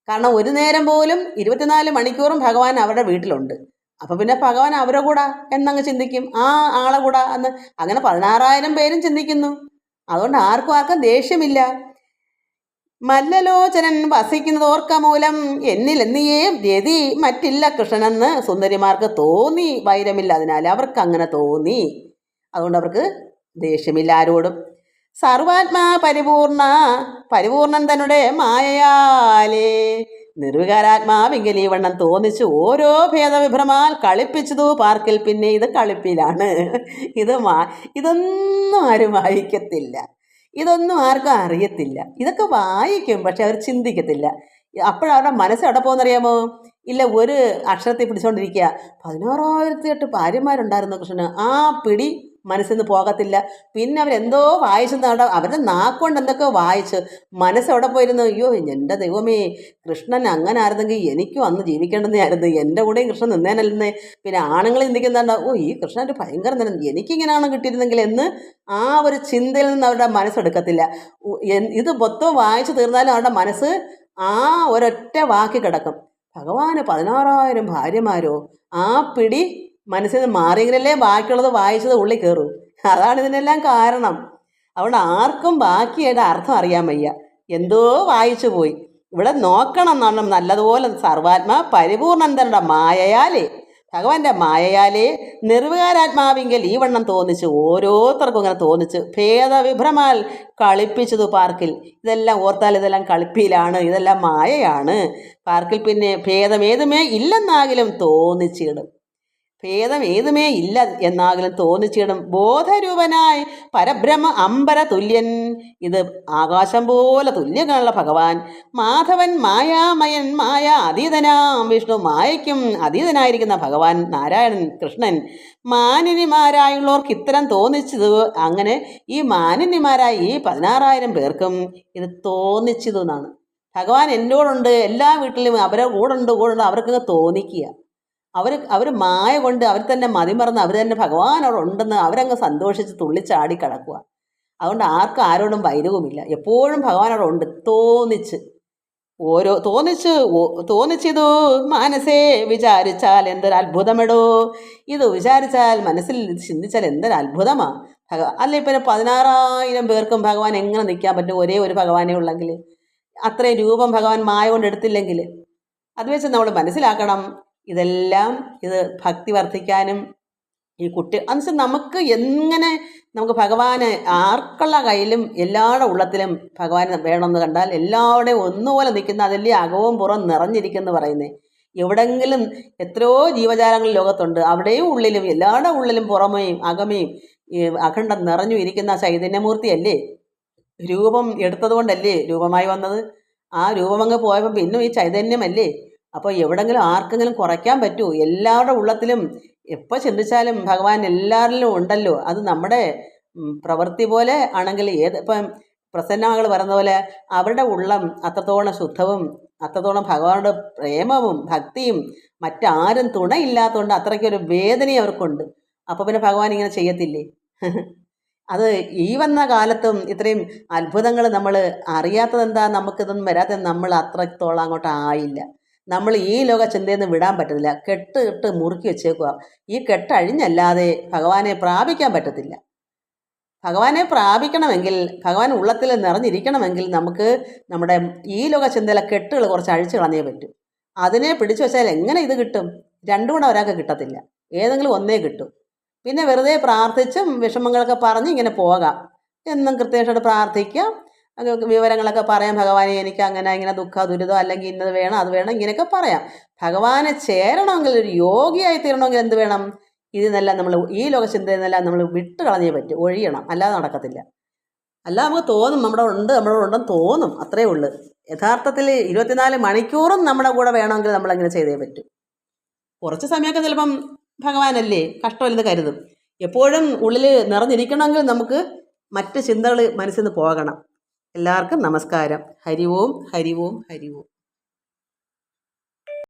[SPEAKER 1] കാരണം ഒരു നേരം പോലും 24 മണിക്കൂറും ഭഗവാൻ അവരുടെ വീട്ടിലുണ്ട്. അപ്പം പിന്നെ ഭഗവാൻ അവരെ കൂടാ എന്നങ്ങ് ചിന്തിക്കും, ആ ആളെ കൂടാ എന്ന്. അങ്ങനെ 16,000 പേരും ചിന്തിക്കുന്നു. അതുകൊണ്ട് ആർക്കും ദേഷ്യമില്ല. മല്ലലോചനൻ വസിക്കുന്നതോർക്ക മൂലം എന്നിൽ എന്നീയേ രതി മറ്റില്ല കൃഷ്ണനെന്ന് സുന്ദരിമാർക്ക് തോന്നി. വൈരമില്ല, അതിനാൽ അവർക്ക് അങ്ങനെ തോന്നി. അതുകൊണ്ട് അവർക്ക് ദേഷ്യമില്ല ആരോടും. സർവാത്മാ പരിപൂർണൻ തന്നെ മായയാലേ നിർവികാരാത്മാവിങ്കിൽ ഈ വണ്ണം തോന്നിച്ചു ഓരോ ഭേദവിഭ്രമാൽ കളിപ്പിച്ചതു പാർക്കിൽ. പിന്നെ ഇത് കളിപ്പിലാണ്. ഇതൊന്നും ആരും വായിക്കത്തില്ല, ഇതൊന്നും ആർക്കും അറിയത്തില്ല. ഇതൊക്കെ വായിക്കും, പക്ഷെ അവർ ചിന്തിക്കത്തില്ല. അപ്പോഴവരുടെ മനസ്സ് എവിടെ പോകുന്നറിയാമോ? ഇല്ല, ഒരു അക്ഷരത്തെ പിടിച്ചുകൊണ്ടിരിക്കുക. 16,008 ഭാര്യമാരുണ്ടായിരുന്നു കൃഷ്ണന്. ആ പിടി മനസ്സിൽ നിന്ന് പോകത്തില്ല. പിന്നെ അവരെന്തോ വായിച്ചെന്നാണ്, അവരുടെ നാക്കൊണ്ട് എന്തൊക്കെയോ വായിച്ച് മനസ്സെവിടെ പോയിരുന്നു. അയ്യോ എൻ്റെ ദൈവമേ, കൃഷ്ണൻ അങ്ങനെ ആയിരുന്നെങ്കിൽ എനിക്കും അന്ന് ജീവിക്കേണ്ടതായിരുന്നു, എൻ്റെ കൂടെയും കൃഷ്ണൻ നിന്നേനല്ലെന്നേ. പിന്നെ ആണുങ്ങൾ ചിന്തിക്കുന്നുണ്ട്, ഓ ഈ കൃഷ്ണൻ്റെ ഭയങ്കര തന്നെ, എനിക്കിങ്ങനെയാണ് കിട്ടിയിരുന്നെങ്കിൽ എന്ന്. ആ ഒരു ചിന്തയിൽ നിന്ന് അവരുടെ മനസ്സെടുക്കത്തില്ല. ഇത് മൊത്തം വായിച്ചു തീർന്നാലും അവരുടെ മനസ്സ് ആ ഒരൊറ്റ വാക്കി കിടക്കും. ഭഗവാന് 16,000 ഭാര്യമാരോ? ആ പിടി മനസ്സിൽ നിന്ന് മാറിയെങ്കിലല്ലേ ബാക്കിയുള്ളത് വായിച്ചത് ഉള്ളിൽ കയറും. അതാണ് ഇതിനെല്ലാം കാരണം. അതുകൊണ്ട് ആർക്കും ബാക്കിയുടെ അർത്ഥം അറിയാൻ വയ്യ, എന്തോ വായിച്ചു പോയി. ഇവിടെ നോക്കണം എന്നാണ് നല്ലതുപോലെ. സർവാത്മാ പരിപൂർണന്തരുടെ മായയാലേ, ഭഗവാന്റെ മായയാലേ നിർവികാരാത്മാവിങ്കൽ ഈ വണ്ണം തോന്നിച്ച് ഓരോരുത്തർക്കും ഇങ്ങനെ തോന്നിച്ച് ഭേദവിഭ്രമാൽ കളിപ്പിച്ചതു പാർക്കിൽ. ഇതെല്ലാം ഓർത്താൽ ഇതെല്ലാം കളിപ്പിയിലാണ്, ഇതെല്ലാം മായയാണ്. പാർക്കിൽ പിന്നെ ഭേദമേതുമേ ഇല്ലെന്നാകിലും തോന്നിച്ചിടും, ഭേദം ഏതുമേ ഇല്ല എന്നാകിലും തോന്നിച്ചിടും. ബോധരൂപനായി പരബ്രഹ്മ അമ്പര തുല്യൻ, ഇത് ആകാശം പോലെ തുല്യങ്ങളുള്ള ഭഗവാൻ. മാധവൻ മായാമയൻ, മായ അതീതനാം വിഷ്ണു, മായയ്ക്കും അതീതനായിരിക്കുന്ന ഭഗവാൻ നാരായണൻ കൃഷ്ണൻ. മാനിനിമാരായുള്ളവർക്ക് ഇത്തരം തോന്നിച്ചത്. അങ്ങനെ ഈ മാനിന്യമാരായ ഈ 16,000 പേർക്കും ഇത് തോന്നിച്ചതു എന്നാണ്. ഭഗവാൻ എന്നോടുണ്ട്, എല്ലാ വീട്ടിലും അവരെ കൂടുണ്ട് അവർക്കൊക്കെ തോന്നിക്കുക. അവർ മായ കൊണ്ട് അവർ തന്നെ മതിമറന്ന് അവർ തന്നെ ഭഗവാൻ അവിടെ ഉണ്ടെന്ന് അവരങ്ങ് സന്തോഷിച്ച് തുള്ളിച്ചാടി കിടക്കുക. അതുകൊണ്ട് ആരോടും വൈരവുമില്ല, എപ്പോഴും ഭഗവാൻ അവിടെ ഉണ്ട്. തോന്നിച്ചതു മനസ്സേ വിചാരിച്ചാൽ എന്തൊരു അത്ഭുതമെടോ. ഇത് വിചാരിച്ചാൽ, മനസ്സിൽ ചിന്തിച്ചാൽ എന്തൊരു അത്ഭുതമാണ്. അല്ലെ പിന്നെ 16,000 പേർക്കും ഭഗവാൻ എങ്ങനെ നിൽക്കാൻ പറ്റും? ഒരേ ഒരു ഭഗവാനേ ഉള്ളെങ്കിൽ, അത്രയും രൂപം ഭഗവാൻ മായ കൊണ്ട് എടുത്തില്ലെങ്കിൽ. അത് വെച്ച് നമ്മൾ മനസ്സിലാക്കണം, ഇതെല്ലാം ഇത് ഭക്തി വർദ്ധിക്കാനും ഈ എന്നുവെച്ചാൽ നമുക്ക് ഭഗവാന് ആർക്കുള്ള കയ്യിലും എല്ലാവരുടെ ഉള്ളത്തിലും ഭഗവാൻ വേണമെന്ന് കണ്ടാൽ എല്ലാവരുടെയും ഒന്നുപോലെ നിൽക്കുന്ന, അതല്ലേ അകവും പുറം നിറഞ്ഞിരിക്കുന്നു പറയുന്നത്. എവിടെങ്കിലും എത്രയോ ജീവജാലങ്ങൾ ലോകത്തുണ്ട്, അവിടെയും ഉള്ളിലും എല്ലാവരുടെ ഉള്ളിലും പുറമേയും അകമേയും അഖണ്ഡം നിറഞ്ഞു ഇരിക്കുന്ന ചൈതന്യമൂർത്തിയല്ലേ. രൂപം എടുത്തതുകൊണ്ടല്ലേ രൂപമായി വന്നത്. ആ രൂപമങ്ങ് പോയപ്പോൾ പിന്നും ഈ ചൈതന്യമല്ലേ. അപ്പോൾ എവിടെങ്കിലും ആർക്കെങ്കിലും കുറയ്ക്കാൻ പറ്റുമോ? എല്ലാവരുടെ ഉള്ളത്തിലും എപ്പോൾ ചിന്തിച്ചാലും ഭഗവാൻ എല്ലാവരിലും ഉണ്ടല്ലോ. അത് നമ്മുടെ പ്രവൃത്തി പോലെ ആണെങ്കിൽ ഇപ്പം പ്രസന്നമകൾ പറയുന്ന പോലെ അവരുടെ ഉള്ളം അത്രത്തോളം ശുദ്ധവും അത്രത്തോളം ഭഗവാനോട് പ്രേമവും ഭക്തിയും മറ്റാരും തുണയില്ലാത്തതുകൊണ്ട് അത്രയ്ക്കൊരു വേദനയും അവർക്കുണ്ട്. അപ്പോൾ പിന്നെ ഭഗവാൻ ഇങ്ങനെ ചെയ്യത്തില്ലേ? അത് ഈ വന്ന കാലത്തും ഇത്രയും അത്ഭുതങ്ങൾ നമ്മൾ അറിയാത്തതെന്താ? നമുക്കിതൊന്നും വരാത്തത് നമ്മൾ അത്രത്തോളം അങ്ങോട്ട് ആയില്ല. നമ്മൾ ഈ ലോക ചിന്തയിൽ നിന്ന് വിടാൻ പറ്റത്തില്ല. കെട്ട് മുറുക്കി വെച്ചേക്കുക. ഈ കെട്ടഴിഞ്ഞല്ലാതെ ഭഗവാനെ പ്രാപിക്കാൻ പറ്റത്തില്ല. ഭഗവാനെ പ്രാപിക്കണമെങ്കിൽ, ഭഗവാൻ ഉള്ളത്തിൽ നിറഞ്ഞിരിക്കണമെങ്കിൽ നമുക്ക് നമ്മുടെ ഈ ലോക ചിന്തയിലെ കെട്ടുകൾ കുറച്ച് അഴിച്ചു കളഞ്ഞേ പറ്റും. അതിനെ പിടിച്ചു വെച്ചാൽ എങ്ങനെ ഇത് കിട്ടും? രണ്ടും കൂടെ ഒരാൾക്ക് കിട്ടത്തില്ല, ഏതെങ്കിലും ഒന്നേ കിട്ടും. പിന്നെ വെറുതെ പ്രാർത്ഥിച്ചും വിഷമങ്ങളൊക്കെ പറഞ്ഞ് ഇങ്ങനെ പോകാം. എന്നും കൃത്യമായിട്ട് പ്രാർത്ഥിക്കാം, വിവരങ്ങളൊക്കെ പറയാം. ഭഗവാനെ എനിക്ക് അങ്ങനെ ഇങ്ങനെ ദുരിതം അല്ലെങ്കിൽ ഇന്നത് വേണം അത് വേണം ഇങ്ങനെയൊക്കെ പറയാം. ഭഗവാനെ ചേരണമെങ്കിൽ, ഒരു യോഗിയായി തീരണമെങ്കിൽ എന്ത് വേണം? ഇതിനെല്ലാം നമ്മൾ ഈ ലോകചിന്തയിൽ നിന്നെല്ലാം നമ്മൾ വിട്ട് കളഞ്ഞേ പറ്റും, ഒഴിയണം, അല്ലാതെ നടക്കത്തില്ല. അല്ല നമുക്ക് തോന്നും നമ്മുടെ ഉണ്ടെന്ന് തോന്നും, അത്രേ ഉള്ളൂ. യഥാർത്ഥത്തിൽ 24 മണിക്കൂറും നമ്മുടെ കൂടെ വേണമെങ്കിൽ നമ്മളങ്ങനെ ചെയ്തേ പറ്റും. കുറച്ച് സമയമൊക്കെ ചിലപ്പം ഭഗവാനല്ലേ കഷ്ടമില്ലെന്ന് കരുതും. എപ്പോഴും ഉള്ളിൽ നിറഞ്ഞിരിക്കണമെങ്കിൽ നമുക്ക് മറ്റ് ചിന്തകൾ മനസ്സിൽ നിന്ന് പോകണം. എല്ലാവർക്കും നമസ്കാരം. ഹരി ഓം ഹരി ഓം ഹരി ഓം.